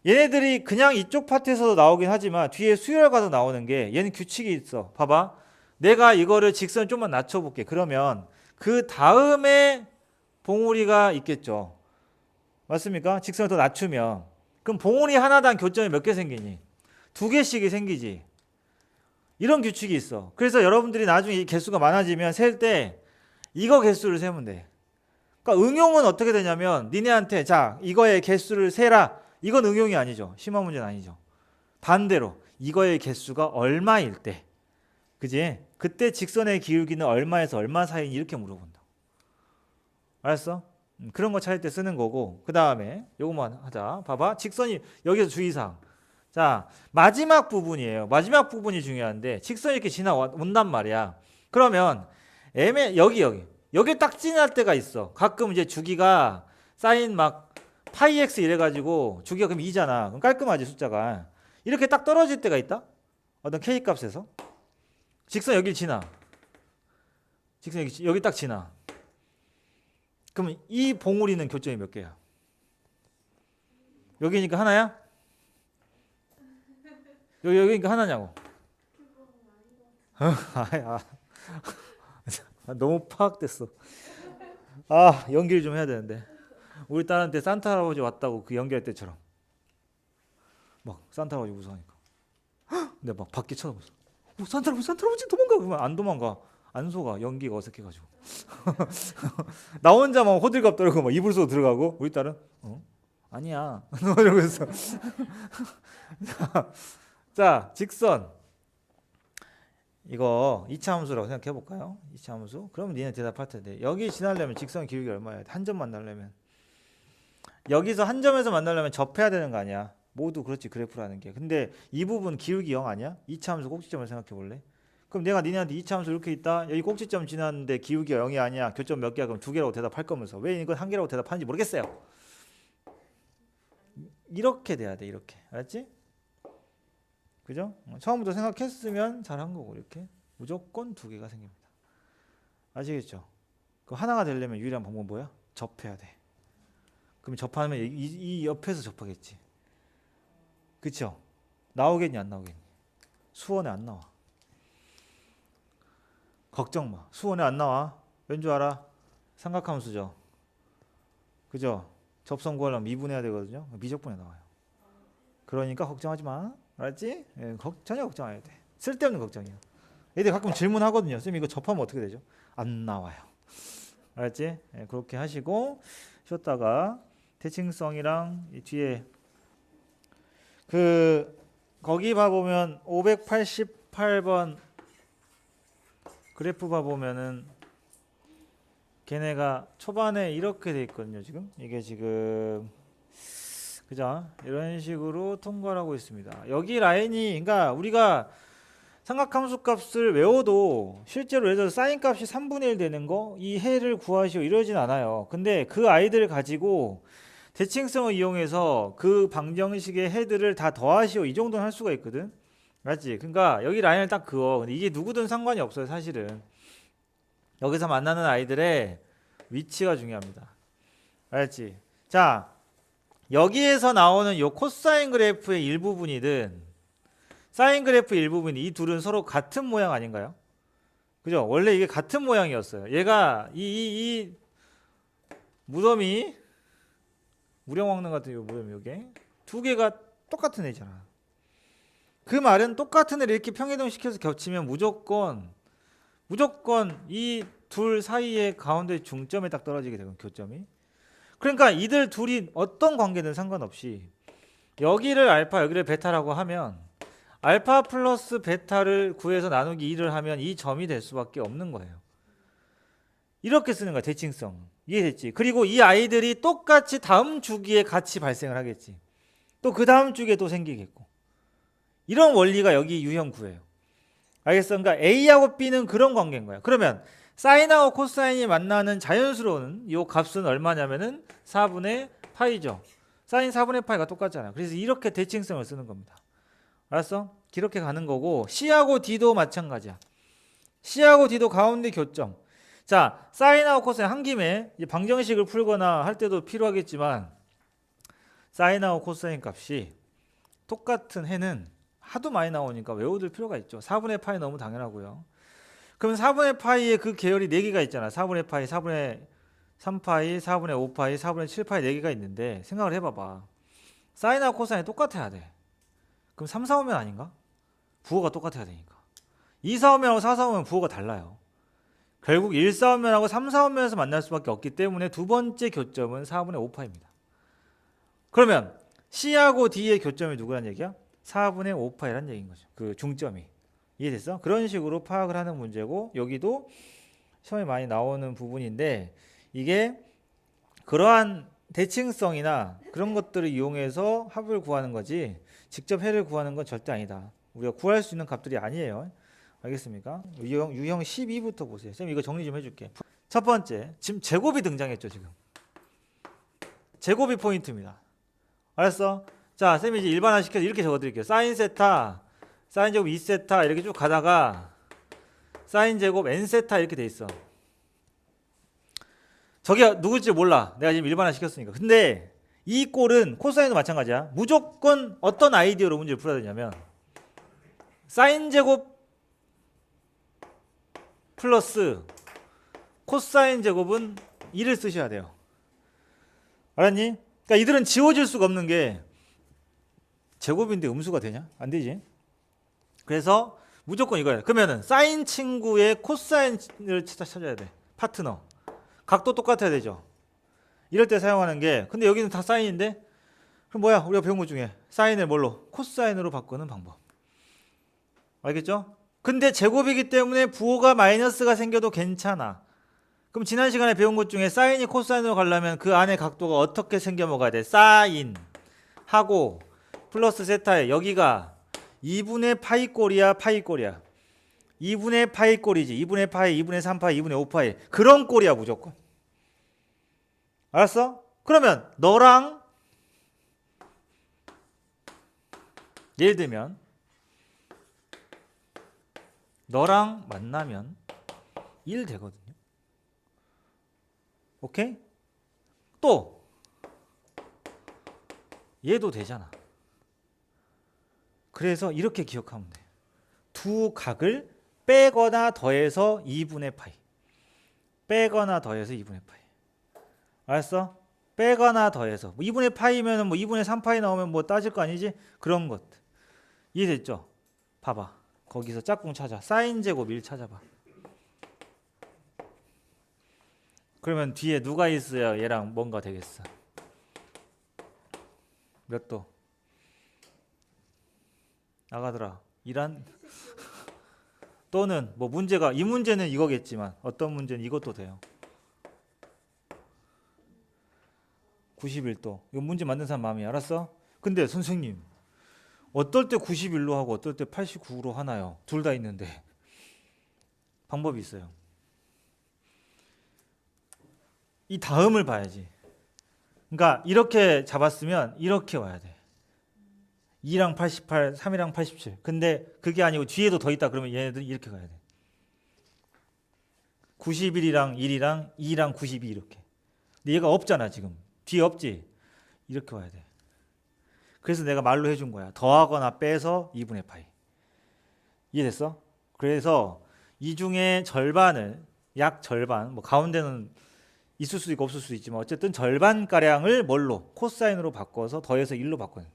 얘네들이 그냥 이쪽 파트에서도 나오긴 하지만 뒤에 수열과도 나오는 게 얘는 규칙이 있어. 봐봐. 내가 이거를 직선을 좀만 낮춰볼게. 그러면 그 다음에 봉우리가 있겠죠. 맞습니까? 직선을 더 낮추면. 그럼 봉우리 하나당 교점이 몇 개 생기니? 2개씩이 생기지. 이런 규칙이 있어. 그래서 여러분들이 나중에 이 개수가 많아지면 셀 때 이거 개수를 세면 돼. 그러니까 응용은 어떻게 되냐면 니네한테 자 이거의 개수를 세라. 이건 응용이 아니죠. 심화 문제는 아니죠. 반대로 이거의 개수가 얼마일 때 그지? 그때 직선의 기울기는 얼마에서 얼마 사이니 이렇게 물어본다. 알았어? 그런 거 찾을 때 쓰는 거고 그 다음에 요것만 하자. 봐봐. 직선이 여기서 주의사항. 자 마지막 부분이에요. 마지막 부분이 중요한데 직선이 이렇게 지나온단 말이야. 그러면 여기 딱 지날 때가 있어. 가끔 이제 주기가 사인 막 파이 x 이래가지고 주기가 그럼 2잖아. 그럼 깔끔하지 숫자가. 이렇게 딱 떨어질 때가 있다. 어떤 k 값에서 직선 여길 지나. 직선 여기 딱 지나. 그럼 이 봉우리는 교점이 몇 개야? 여기니까 하나야? 여기니까 하나냐고. 너무 파악됐어. 연기를 좀 해야 되는데. 우리 딸한테 산타 할아버지 왔다고 그 연기할 때처럼. 막 산타 할아버지 무서우니까. 근데 막 밖에 쳐다보죠. 산타 할아버지 도망가. 그러면 안 도망가. 안 속아. 연기가 어색해가지고. 나 혼자 막 호들갑 떨고 막 이불 속 들어가고 우리 딸은 아니야. 이러면서. 자, 직선. 이거 2차 함수라고 생각해 볼까요? 2차 함수. 그러면 니네 대답할 텐데. 여기 지나려면 직선 기울기 얼마야? 한 점 만나려면. 여기서 한 점에서 만나려면 접해야 되는 거 아니야? 모두 그렇지 그래프라는 게. 근데 이 부분 기울기 0 아니야? 2차 함수 꼭지점을 생각해 볼래? 그럼 내가 니네한테 2차 함수 이렇게 있다. 여기 꼭지점 지났는데 기울기가 0이 아니야. 교점 몇 개야? 그럼 2개라고 대답할 거면서. 왜 이건 1개라고 대답하는지 모르겠어요. 이렇게 돼야 돼. 이렇게. 알았지? 그죠? 처음부터 생각했으면 잘한 거고 이렇게. 무조건 2개가 생깁니다. 아시겠죠? 그 하나가 되려면 유일한 방법은 뭐야? 접해야 돼. 그럼 접하면 이 옆에서 접하겠지. 그쵸? 나오겠니 안 나오겠니? 수원에 안 나와. 걱정 마. 수원에 안 나와. 왠 줄 알아? 삼각함수죠. 그죠? 접선 구하려면 미분해야 되거든요. 미적분에 나와요. 그러니까 걱정하지 마. 알았지? 예, 전혀 걱정 안 해도 돼. 쓸데없는 걱정이야. 애들 가끔 질문하거든요. 쌤 이거 접하면 어떻게 되죠? 안 나와요. 알았지? 예, 그렇게 하시고 쉬었다가 대칭성이랑 이 뒤에 그 거기 봐보면 588번 그래프 봐보면은 걔네가 초반에 이렇게 돼 있거든요. 지금 이게 지금 그죠? 이런 식으로 통과를 하고 있습니다. 여기 라인이 그러니까 우리가 삼각함수 값을 외워도 실제로 예를 들어서 사인 값이 3분의 1 되는 거 이 해를 구하시오 이러진 않아요. 근데 그 아이들을 가지고 대칭성을 이용해서 그 방정식의 해들을 다 더하시오 이 정도는 할 수가 있거든. 맞지? 그러니까 여기 라인을 딱 그어. 근데 이게 누구든 상관이 없어요 사실은. 여기서 만나는 아이들의 위치가 중요합니다. 알았지? 자, 여기에서 나오는 요 코사인 그래프의 일부분이든 사인 그래프 일부분이 이 둘은 서로 같은 모양 아닌가요? 그죠? 원래 이게 같은 모양이었어요. 얘가 이 무덤이 무령왕릉 같은 요 무덤이 요게 두 개가 똑같은 애잖아. 그 말은 똑같은 애를 이렇게 평행이동 시켜서 겹치면 무조건 이 둘 사이의 가운데 중점에 딱 떨어지게 되고 교점이. 그러니까 이들 둘이 어떤 관계든 상관없이 여기를 알파 여기를 베타라고 하면 알파 플러스 베타를 구해서 나누기 2를 하면 이 점이 될 수밖에 없는 거예요. 이렇게 쓰는 거야 대칭성. 이해됐지? 그리고 이 아이들이 똑같이 다음 주기에 같이 발생을 하겠지. 또 그 다음 주기에 또 생기겠고. 이런 원리가 여기 유형 9예요. 알겠어? 그러니까 A하고 B는 그런 관계인 거야. 그러면 사인하고 코사인이 만나는 자연스러운 이 값은 얼마냐면은 4분의 파이죠. 사인 4분의 파이가 똑같잖아요. 그래서 이렇게 대칭성을 쓰는 겁니다. 알았어? 이렇게 가는 거고 C하고 D도 마찬가지야. C하고 D도 가운데 교점. 자, 사인하고 코사인 한 김에 방정식을 풀거나 할 때도 필요하겠지만 사인하고 코사인 값이 똑같은 해는 하도 많이 나오니까 외워둘 필요가 있죠. 4분의 파이 너무 당연하고요. 그럼 4분의 파이에 그 계열이 4개가 있잖아. 4분의 파이, 4분의 3파이, 4분의 5파이, 4분의 7파이 4개가 있는데 생각을 해봐봐. 사인하고 코사인이 똑같아야 돼. 그럼 3, 4, 5면 아닌가? 부호가 똑같아야 되니까. 2, 4, 5면하고 4, 4, 5면 부호가 달라요. 결국 1, 4, 5면하고 3, 4, 5면에서 만날 수밖에 없기 때문에 두 번째 교점은 4분의 5파입니다. 그러면 C하고 D의 교점이 누구란 얘기야? 4분의 5파이란 얘기인 거죠. 그 중점이. 이해됐어? 그런 식으로 파악을 하는 문제고 여기도 시험에 많이 나오는 부분인데 이게 그러한 대칭성이나 그런 것들을 이용해서 합을 구하는 거지 직접 해를 구하는 건 절대 아니다. 우리가 구할 수 있는 값들이 아니에요. 알겠습니까? 유형 12부터 보세요. 쌤 이거 정리 좀 해줄게. 첫 번째, 지금 제곱이 등장했죠. 지금 제곱이 포인트입니다. 알았어? 자, 쌤이 이제 일반화 시켜서 이렇게 적어드릴게요. 사인 세타, 사인 제곱 2세타 이렇게 쭉 가다가 사인 제곱 n세타 이렇게 돼 있어. 저게 누굴지 몰라. 내가 지금 일반화 시켰으니까. 근데 이 꼴은 코사인도 마찬가지야. 무조건 어떤 아이디어로 문제를 풀어야 되냐면 사인 제곱 플러스 코사인 제곱은 2를 쓰셔야 돼요. 알았니? 그러니까 이들은 지워질 수가 없는 게 제곱인데 음수가 되냐? 안 되지. 그래서 무조건 이거야. 그러면은 사인 친구의 코사인을 찾아야 돼. 파트너. 각도 똑같아야 되죠. 이럴 때 사용하는 게 근데 여기는 다 사인인데 그럼 뭐야? 우리가 배운 것 중에 사인을 뭘로? 코사인으로 바꾸는 방법. 알겠죠? 근데 제곱이기 때문에 부호가 마이너스가 생겨도 괜찮아. 그럼 지난 시간에 배운 것 중에 사인이 코사인으로 가려면 그 안에 각도가 어떻게 생겨 먹어야 돼? 사인 하고 플러스 세타에 여기가 2분의 파이 꼴이야 파이 꼴이야. 2분의 파이 꼴이지. 2분의 파이, 2분의 3파이, 2분의 5파이 그런 꼴이야 무조건. 알았어? 그러면 너랑 예를 들면 너랑 만나면 1 되거든요. 오케이? 또 얘도 되잖아. 그래서 이렇게 기억하면 돼. 두 각을 빼거나 더해서 2분의 파이. 빼거나 더해서 2분의 파이. 알았어? 빼거나 더해서. 2분의 파이면 뭐 2분의 3파이 나오면 뭐 따질 거 아니지? 그런 것. 이해됐죠? 봐봐. 거기서 짝꿍 찾아. 사인 제곱 1 찾아봐. 그러면 뒤에 누가 있어야 얘랑 뭔가 되겠어? 몇 도? 나가더라. 이란 또는 뭐 문제가 이 문제는 이거겠지만 어떤 문제는 이것도 돼요. 91도. 이거 문제 만든 사람 마음이 알았어? 근데 선생님 어떨 때 91로 하고 어떨 때 89로 하나요? 둘 다 있는데 방법이 있어요. 이 다음을 봐야지. 그러니까 이렇게 잡았으면 이렇게 와야 돼. 2랑 88, 3이랑 87. 근데 그게 아니고 뒤에도 더 있다 그러면 얘네들은 이렇게 가야 돼. 91이랑 1이랑 2랑 92 이렇게. 근데 얘가 없잖아 지금. 뒤에 없지? 이렇게 와야 돼. 그래서 내가 말로 해준 거야. 더하거나 빼서 2분의 파이. 이해됐어? 그래서 이 중에 절반을 약 절반, 뭐 가운데는 있을 수도 있고 없을 수도 있지만 어쨌든 절반가량을 뭘로? 코사인으로 바꿔서 더해서 1로 바꿔요.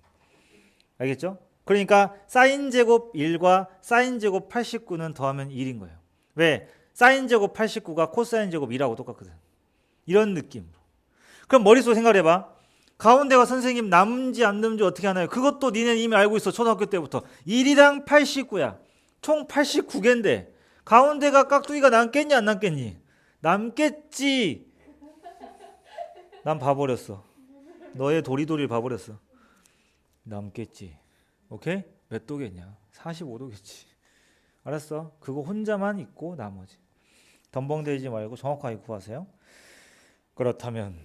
알겠죠? 그러니까 사인 제곱 1과 사인 제곱 89는 더하면 1인 거예요. 왜? 사인 제곱 89가 코사인 제곱 1하고 똑같거든. 이런 느낌. 그럼 머릿속에 생각을 해봐. 가운데가 선생님 남는지 안 남는지 어떻게 하나요? 그것도 니네 이미 알고 있어. 초등학교 때부터. 1이랑 89야. 총 89개인데 가운데가 깍두기가 남겠니 안 남겠니? 남겠지. 난 봐버렸어. 너의 도리도리를 봐버렸어. 남겠지. 오케이? 몇 도겠냐? 45도겠지. 알았어? 그거 혼자만 있고 나머지. 덤벙대지 말고 정확하게 구하세요. 그렇다면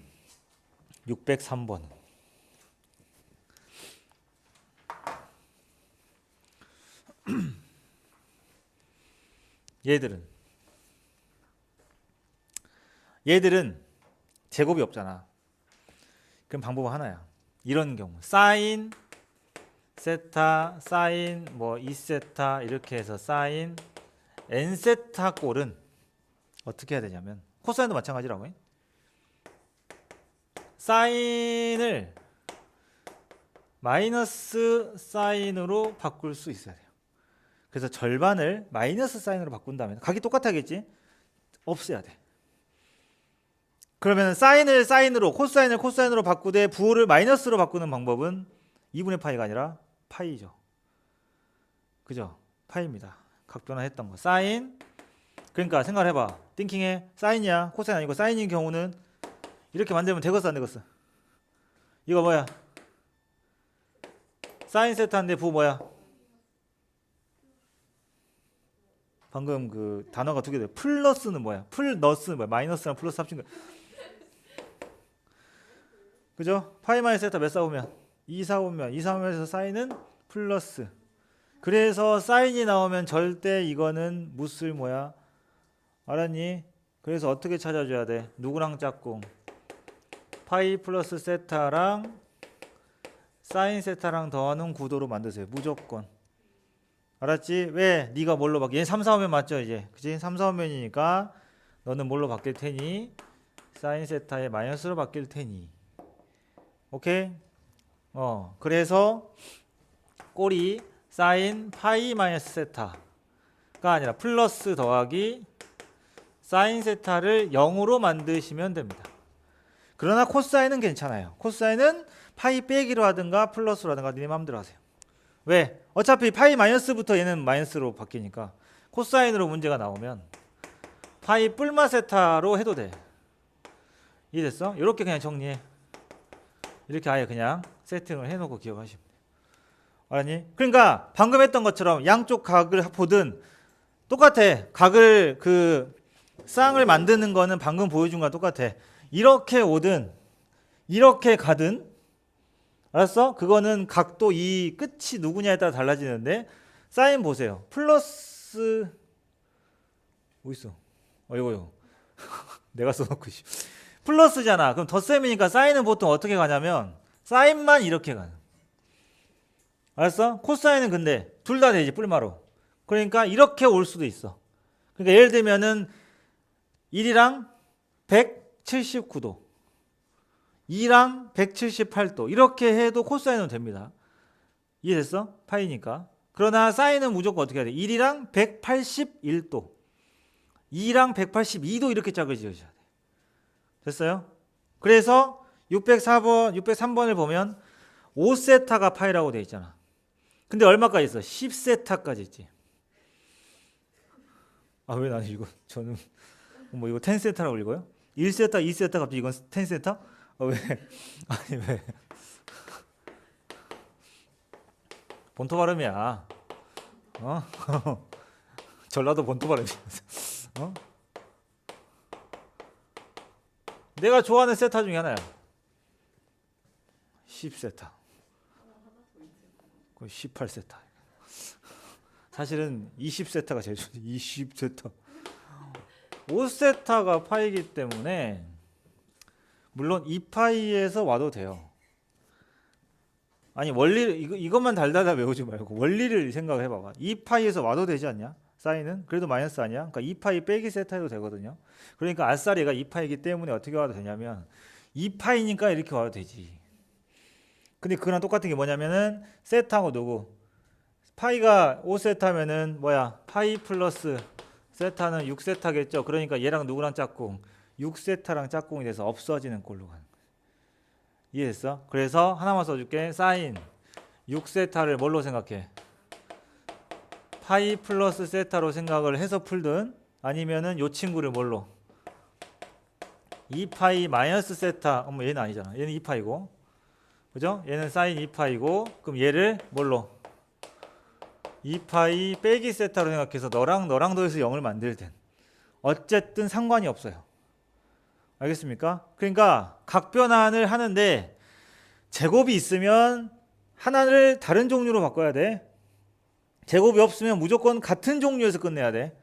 603번. 얘들은 제곱이 없잖아. 그럼 방법은 하나야. 이런 경우 사인 세타 사인 뭐 2세타 이렇게 해서 사인 n세타 꼴은 어떻게 해야 되냐면 코사인도 마찬가지라고 해. 사인을 마이너스 사인으로 바꿀 수 있어야 돼요. 그래서 절반을 마이너스 사인으로 바꾼다면 각이 똑같아겠지? 없애야 돼. 그러면 사인을 사인으로 코사인을 코사인으로 바꾸되 부호를 마이너스로 바꾸는 방법은 2분의 파이가 아니라 파이죠. 그죠? 파이입니다. 각변화했던 거. 사인. 그러니까 생각해봐. 띵킹해. 사인이야. 코사인 아니고 사인인 경우는 이렇게 만들면 되겠어 안 되겠어? 이거 뭐야? 사인 세타인데 부호 뭐야? 방금 그 단어가 두 개 돼. 플러스는 뭐야? 플러스는 뭐야? 마이너스랑 플러스 합친 거. 그죠? 파이 마이너스 세타 몇 사오면? 2 사오면 2 사오면서 사인은 플러스. 그래서 사인이 나오면 절대 이거는 무쓸 뭐야? 알았니? 그래서 어떻게 찾아줘야 돼? 누구랑 짝꿍? 파이 플러스 세타랑 사인 세타랑 더하는 구도로 만드세요. 무조건. 알았지? 왜? 네가 뭘로 바뀌? 얘는 3, 4오면 맞죠 이제? 그치? 3, 4오면이니까 너는 뭘로 바뀔 테니? 사인 세타의 마이너스로 바뀔 테니. 오케이? 그래서 꼴이 사인 파이 마이너스 세타가 아니라 플러스 더하기 사인 세타를 0으로 만드시면 됩니다. 그러나 코사인은 괜찮아요. 코사인은 파이 빼기로 하든가 플러스로 하든가 니네 마음대로 하세요. 왜? 어차피 파이 마이너스부터 얘는 마이너스로 바뀌니까 코사인으로 문제가 나오면 파이 뿔마 세타로 해도 돼. 이해됐어? 이렇게 그냥 정리해. 이렇게 아예 그냥 세팅을 해놓고 기억하시면 돼요. 알았니? 그러니까 방금 했던 것처럼 양쪽 각을 보든 똑같아. 각을 그 쌍을 만드는 거는 방금 보여준 거랑 똑같아. 이렇게 오든 이렇게 가든 알았어? 그거는 각도 이 끝이 누구냐에 따라 달라지는데 사인 보세요. 플러스 뭐 있어? 이거요. 내가 써놓고 플러스잖아. 그럼 덧셈이니까 사인은 보통 어떻게 가냐면 사인만 이렇게 가는. 알았어? 코사인은 근데 둘 다 되지, 뿔마로. 그러니까 이렇게 올 수도 있어. 그러니까 예를 들면은 1이랑 179도, 2랑 178도 이렇게 해도 코사인은 됩니다. 이해됐어? 파이니까. 그러나 사인은 무조건 어떻게 해야 돼? 1이랑 181도, 2랑 182도 이렇게 짝을 지어줘야 돼. 됐어요? 그래서 604번, 603번을 보면 5세타가 파이라고 돼 있잖아. 근데 얼마까지 있어? 10세타까지 있지. 아, 왜 나는 이거, 저는 뭐 이거 10세타라고 읽어요? 1세타, 2세타 갑자기 이건 10세타? 왜? 아니, 왜? 본토 발음이야. 어? 전라도 본토 발음이야. 어? 내가 좋아하는 세타 중에 하나야. 10세타. 18세타. 사실은 20세타가 제일 좋지. 20세타. 5세타가 파이기 때문에 물론 2파이에서 와도 돼요. 아니 원리 이것만 달달달 외우지 말고 원리를 생각해 봐봐. 2파이에서 와도 되지 않냐? 사인은 그래도 마이너스 아니야? 그러니까 2파이 빼기 세타해도 되거든요. 그러니까 아싸리가 2파이기 때문에 어떻게 와도 되냐면 2파이니까 이렇게 와도 되지. 근데 그거랑 똑같은 게 뭐냐면은 세타하고 누구? 파이가 5세타면은 뭐야? 파이 플러스 세타는 6세타겠죠. 그러니까 얘랑 누구랑 짝꿍? 6세타랑 짝꿍이 돼서 없어지는 꼴로 가는 거야. 이해했어? 그래서 하나만 써줄게. 사인 6세타를 뭘로 생각해? 파이 플러스 세타로 생각을 해서 풀든 아니면은 요 친구를 뭘로? 2파이 마이너스 세타. 어머 얘는 아니잖아. 얘는 2파이고. 그죠? 얘는 사인 2파이고. 그럼 얘를 뭘로? 2파이 빼기 세타로 생각해서 너랑 더해서 0을 만들든 어쨌든 상관이 없어요. 알겠습니까? 그러니까 각변환을 하는데 제곱이 있으면 하나를 다른 종류로 바꿔야 돼. 제곱이 없으면 무조건 같은 종류에서 끝내야 돼.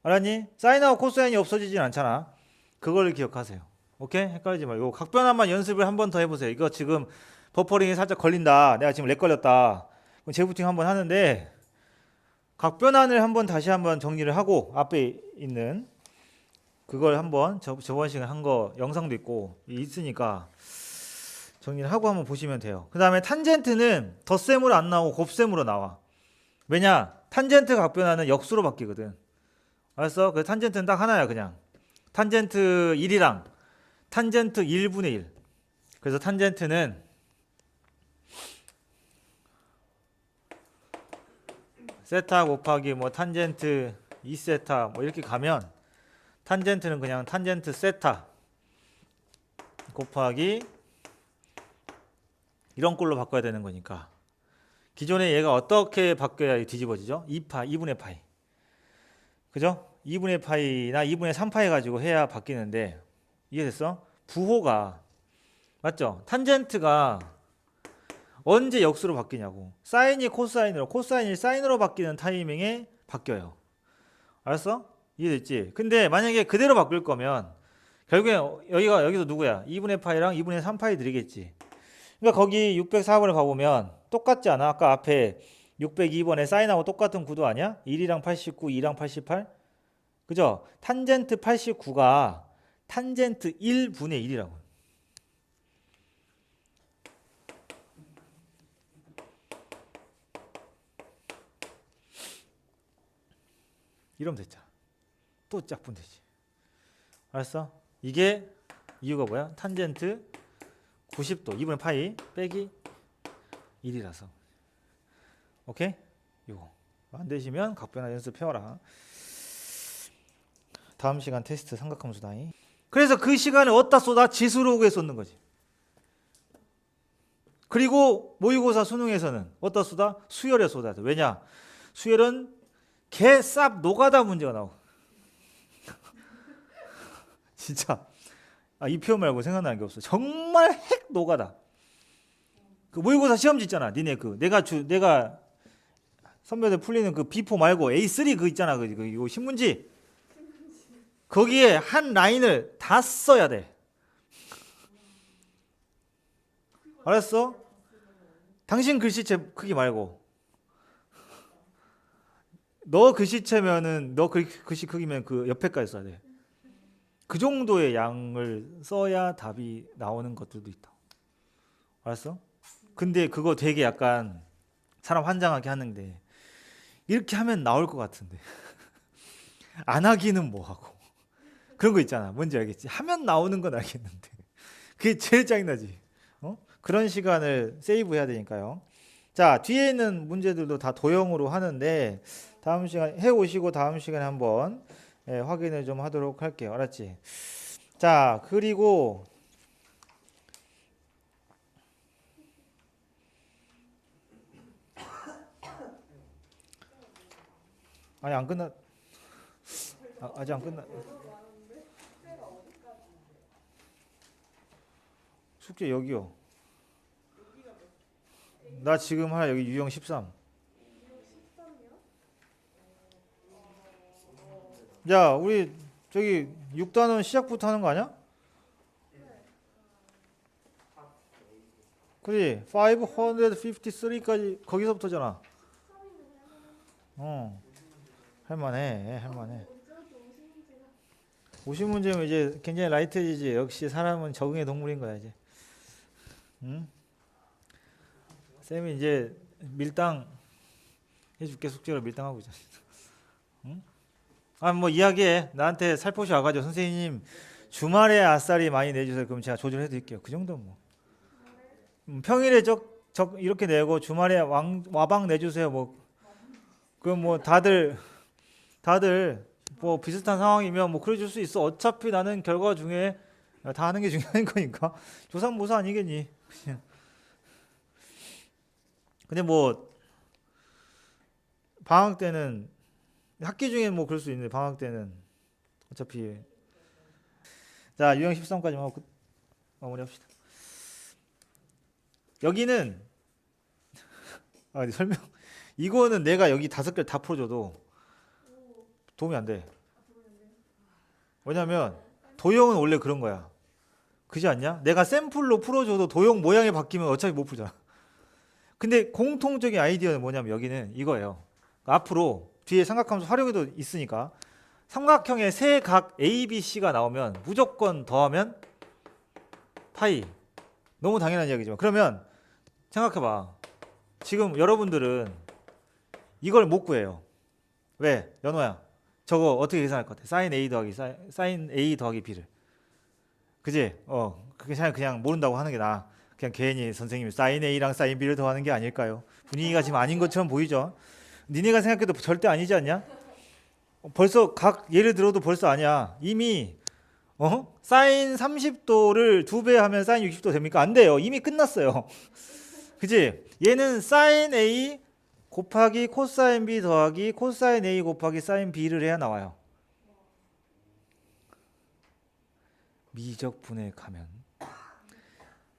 알았니? 사인하고 코사인이 없어지진 않잖아. 그걸 기억하세요. 오케이? 헷갈리지 말고 각변환만 연습을 한 번 더 해보세요. 이거 지금 버퍼링이 살짝 걸린다. 내가 지금 렉 걸렸다. 그럼 재부팅 한번 하는데 각변환을 한번 다시 한번 정리를 하고 앞에 있는 그걸 한번 저번 시간에 한 거 영상도 있고 있으니까 정리를 하고 한번 보시면 돼요. 그 다음에 탄젠트는 덧셈으로 안 나오고 곱셈으로 나와. 왜냐? 탄젠트 각변환은 역수로 바뀌거든. 알았어? 그 탄젠트는 딱 하나야 그냥. 탄젠트 1이랑 탄젠트 1분의 1. 그래서 탄젠트는 세타 곱하기 뭐 탄젠트 2세타 뭐 이렇게 가면 탄젠트는 그냥 탄젠트 세타 곱하기 이런 꼴로 바꿔야 되는 거니까 기존에 얘가 어떻게 바뀌어야 뒤집어지죠? 2분의 파이. 그죠? 2분의 파이나 2분의 3파이 가지고 해야 바뀌는데 이해됐어? 부호가 맞죠? 탄젠트가 언제 역수로 바뀌냐고. 사인이 코사인으로, 코사인이 사인으로 바뀌는 타이밍에 바뀌어요. 알았어? 이해됐지? 근데 만약에 그대로 바꿀 거면 결국에 여기서 누구야? 2분의 파이랑 2분의 3파이 들이겠지. 그러니까 거기 604번을 가보면 똑같지 않아? 아까 앞에 602번에 사인하고 똑같은 구도 아니야? 1이랑 89, 2랑 88? 그죠? 탄젠트 89가 탄젠트 1분의 1이라고. 이러면 됐잖아. 또 짝분 되지. 알았어? 이게 이유가 뭐야? 탄젠트 90도 2분의 파이 빼기 1이라서. 오케이? 이거 안 되시면 각변환 연습해와라. 다음 시간 테스트 삼각함수다. 그래서 그 시간에 어디다 쏟아? 지수로그에 쏟는 거지. 그리고 모의고사 수능에서는 어디다 쏟아? 수열에 쏟아야 돼. 왜냐? 수열은 개쌉 노가다 문제가 나오고. 진짜 이 표현 말고 생각나는 게 없어. 정말 핵 노가다. 그 모의고사 시험지 있잖아. 니네 내가 선배들 풀리는 그 B4 말고 A3 그 있잖아. 이거 신문지. 거기에 한 라인을 다 써야 돼. 알았어? 당신 글씨체 크기 말고 너 글씨체면은 너 글씨 크기면 그 옆에까지 써야 돼. 그 정도의 양을 써야 답이 나오는 것들도 있다. 알았어? 근데 그거 되게 약간 사람 환장하게 하는데 이렇게 하면 나올 것 같은데 안 하기는 뭐 하고 그런 거 있잖아. 뭔지 알겠지? 하면 나오는 건 알겠는데 그게 제일 짜증나지. 그런 시간을 세이브해야 되니까요. 자, 뒤에 있는 문제들도 다 도형으로 하는데 다음 시간 해 오시고 다음 시간에 한번 확인을 좀 하도록 할게요. 알았지? 자, 그리고 아니 안 끝나. 아직 안 끝나. 숙제 여기요. 나 지금 하나 여기 유형 13. 야, 우리 저기 6단원 시작부터 하는 거 아니야? 그지? 553까지 거기서부터잖아. 할만해. 50문제면 이제 굉장히 라이트해지지. 역시 사람은 적응의 동물인 거야 이제. 응? 쌤이 이제 밀당 해줄게. 숙제로 밀당하고 있잖아. 응? 뭐 이야기해. 나한테 살포시 와가지고 선생님 주말에 아싸리 많이 내주세요. 그럼 제가 조절해 드릴게요. 그 정도 뭐. 평일에 이렇게 내고 주말에 와방 내주세요. 뭐 그럼 뭐 다들 뭐 비슷한 상황이면 뭐 그래줄 수 있어. 어차피 나는 결과 중에 다 하는 게 중요한 거니까. 조삼모사 아니겠니? 그냥. 근데 뭐 방학 때는 학기 중에 뭐 그럴 수 있는데 방학 때는 어차피. 자, 유형 13까지만 하고 마무리합시다. 여기는 설명 이거는 내가 여기 5개를 다 풀어줘도 도움이 안 돼. 왜냐면 도형은 원래 그런 거야. 그지 않냐? 내가 샘플로 풀어줘도 도형 모양이 바뀌면 어차피 못 풀잖아. 근데 공통적인 아이디어는 뭐냐면 여기는 이거예요. 앞으로 뒤에 삼각함수 활용에도 있으니까 삼각형의 세 각 A, B, C가 나오면 무조건 더하면 파이. 너무 당연한 이야기지만 그러면 생각해봐. 지금 여러분들은 이걸 못 구해요. 왜? 연호야. 저거 어떻게 계산할 것 같아? 사인 A 더하기 B를. 그지? 그냥 모른다고 하는 게 나아. 그냥 괜히 선생님이 사인 A랑 사인 B를 더하는 게 아닐까요? 분위기가 지금 아닌 것처럼 보이죠? 니네가 생각해도 절대 아니지 않냐? 벌써 각 예를 들어도 벌써 아니야. 이미 사인 30도를 2배 하면 사인 60도 됩니까? 안 돼요. 이미 끝났어요. 그지? 얘는 사인 A 곱하기 코사인 B 더하기 코사인 A 곱하기 사인 B를 해야 나와요. 미적분에 가면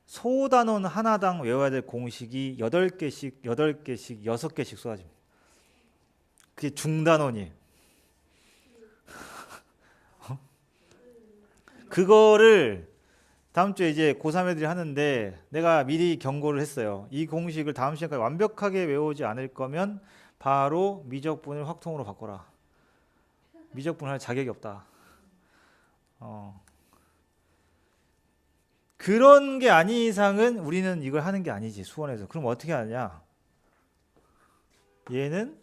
소단원 하나당 외워야 될 공식이 8개씩 6개씩 쏟아집니다. 그게 중단원이에요. 그거를 다음 주에 이제 고3 애들이 하는데 내가 미리 경고를 했어요. 이 공식을 다음 시간까지 완벽하게 외우지 않을 거면 바로 미적분을 확통으로 바꿔라. 미적분을 할 자격이 없다. 그런 게 아닌 이상은 우리는 이걸 하는 게 아니지, 수원에서. 그럼 어떻게 하냐? 얘는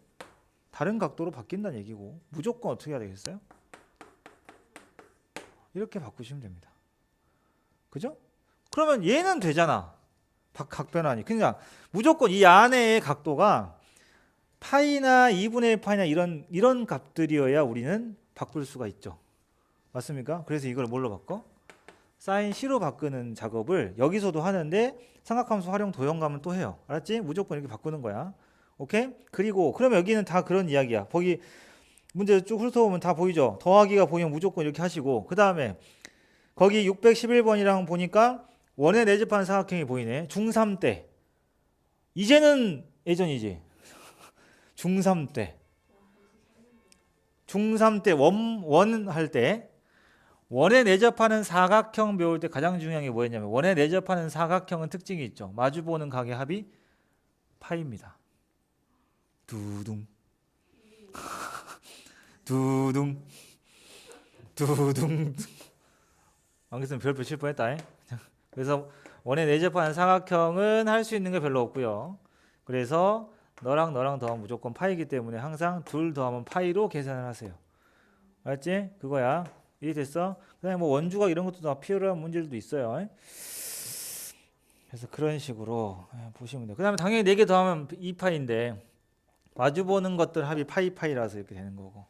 다른 각도로 바뀐다는 얘기고 무조건 어떻게 해야 되겠어요? 이렇게 바꾸시면 됩니다. 그죠? 그러면 얘는 되잖아. 각변하니. 그냥 무조건 이 안에의 각도가 파이나 2분의 1 파이나 이런 값들이어야 우리는 바꿀 수가 있죠. 맞습니까? 그래서 이걸 뭘로 바꿔? 사인 C로 바꾸는 작업을 여기서도 하는데 삼각함수 활용 도형감은 또 해요. 알았지? 무조건 이렇게 바꾸는 거야. 오케이? 그리고 그러면 여기는 다 그런 이야기야. 거기 문제 쭉 훑어보면 다 보이죠? 더하기가 보이면 무조건 이렇게 하시고 그 다음에 거기 611번이랑 보니까 원의 내접한 사각형이 보이네. 중3 때. 이제는 예전이지. 중3 때. 중3 때 원 할 때 원에 내접하는 사각형 배울 때 가장 중요한 게 뭐였냐면 원에 내접하는 사각형은 특징이 있죠. 마주보는 각의 합이 파이입니다. 두둥 두둥 두둥. 안 그랬으면 별표 칠 뻔했다. 그래서 원의 내접한 삼각형은 할 수 있는 게 별로 없고요. 그래서 너랑 너랑 더하면 무조건 파이기 때문에 항상 둘 더하면 파이로 계산을 하세요. 알았지? 그거야. 이해됐어? 그다음에 뭐 원주각 이런 것도 다 필요한 문제들도 있어요. 그래서 그런 식으로 보시면 돼요. 그다음에 당연히 4개 더하면 2파이인데 마주보는 것들 합이 파이라서 이렇게 되는 거고.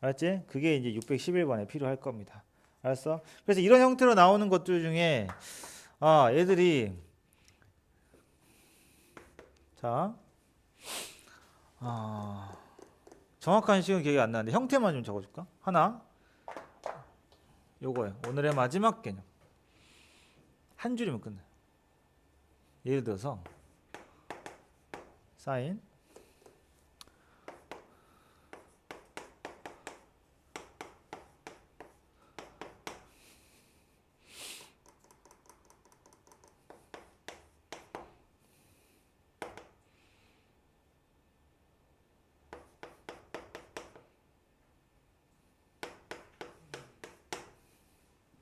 알았지? 그게 이제 611번에 필요할 겁니다. 알았어? 그래서 이런 형태로 나오는 것들 중에 얘들이 자 정확한 식은 기억이 안 나는데 형태만 좀 적어줄까? 하나 요거예요. 오늘의 마지막 개념 한 줄이면 끝나요. 예를 들어서 사인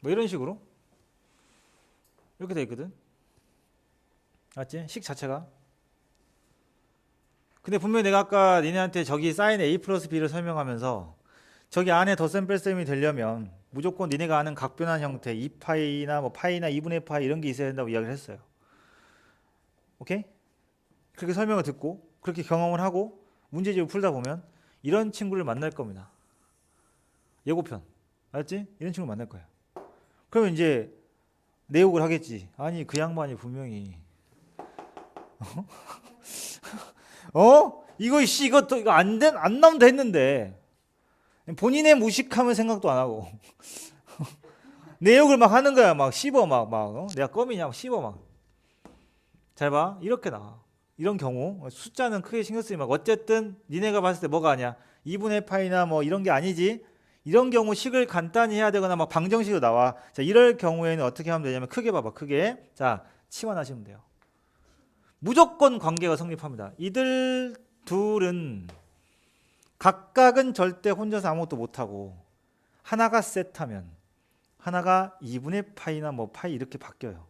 뭐 이런 식으로 이렇게 돼 있거든. 맞지? 식 자체가. 근데 분명히 내가 아까 니네한테 저기 사인 A 플러스 B를 설명하면서 저기 안에 덧셈 뺄셈이 되려면 무조건 니네가 아는 각변환 형태 2파이나 뭐 파이나 2분의 파이 이런 게 있어야 된다고 이야기를 했어요. 오케이? 그렇게 설명을 듣고 그렇게 경험을 하고 문제집을 풀다 보면 이런 친구를 만날 겁니다. 예고편. 알았지? 이런 친구 만날 거야. 그러면 이제 내욕을 하겠지. 아니 그 양반이 분명히 이거 안 나온다 했는데 본인의 무식함을 생각도 안 하고 내 욕을 막 하는 거야. 막 씹어 막 내가 껌이냐 막 씹어 막. 잘 봐. 이렇게 나와. 이런 경우 숫자는 크게 신경 쓰지 막 어쨌든 니네가 봤을 때 뭐가 아니야. 2분의 파이나 뭐 이런 게 아니지. 이런 경우 식을 간단히 해야 되거나 막 방정식으로 나와. 자, 이럴 경우에는 어떻게 하면 되냐면 크게 봐봐. 크게. 자, 치환하시면 돼요. 무조건 관계가 성립합니다. 이들 둘은 각각은 절대 혼자서 아무것도 못하고 하나가 셋하면 하나가 2분의 파이나 뭐 파이 이렇게 바뀌어요.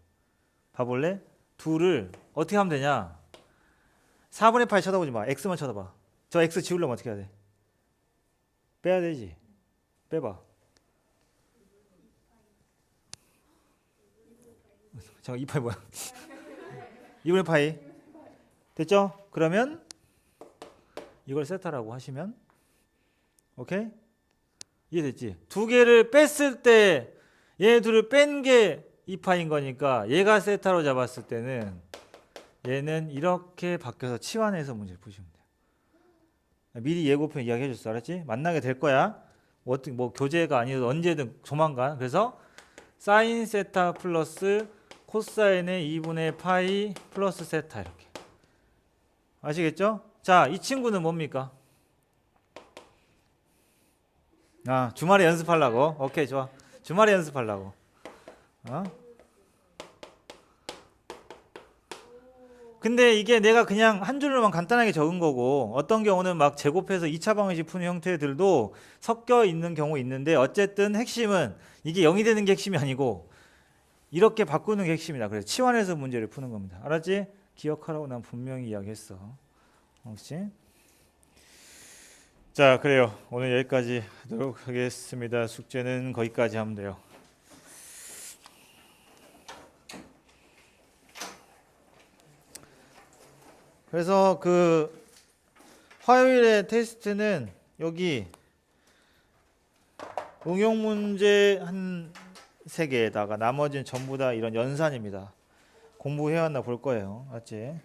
봐볼래? 둘을 어떻게 하면 되냐? 4분의 파이 쳐다보지 마. x만 쳐다봐. 저 x 지우려면 어떻게 해야 돼? 빼야 되지. 빼봐. 잠깐 2파이 뭐야? 2분의 파이 됐죠? 그러면 이걸 세타라고 하시면 오케이? 이해됐지? 두 개를 뺐을 때 얘 둘을 뺀 게 2파인 거니까 얘가 세타로 잡았을 때는 얘는 이렇게 바뀌어서 치환해서 문제를 푸시면 돼요. 미리 예고편 이야기해 줬어. 알았지? 만나게 될 거야. 뭐 교재가 아니어도 언제든 조만간. 그래서 사인 세타 플러스 코사인의 2분의 파이 플러스 세타 이렇게. 아시겠죠? 자, 이 친구는 뭡니까? 주말에 연습하려고. 오케이, 좋아. 주말에 연습하려고. 근데 이게 내가 그냥 한 줄로만 간단하게 적은 거고 어떤 경우는 막 제곱해서 2차 방정식 푸는 형태들도 섞여 있는 경우 있는데 어쨌든 핵심은 이게 0이 되는 게 핵심이 아니고 이렇게 바꾸는 게 핵심이다. 그래서 치환해서 문제를 푸는 겁니다. 알았지? 기억하라고 난 분명히 이야기했어. 혹시? 자, 그래요. 오늘 여기까지 하도록 하겠습니다. 숙제는 거기까지 하면 돼요. 그래서 그 화요일에 테스트는 여기 응용 문제 한 3개에다가 나머지는 전부 다 이런 연산입니다. 공부해왔나 볼 거예요. 맞지?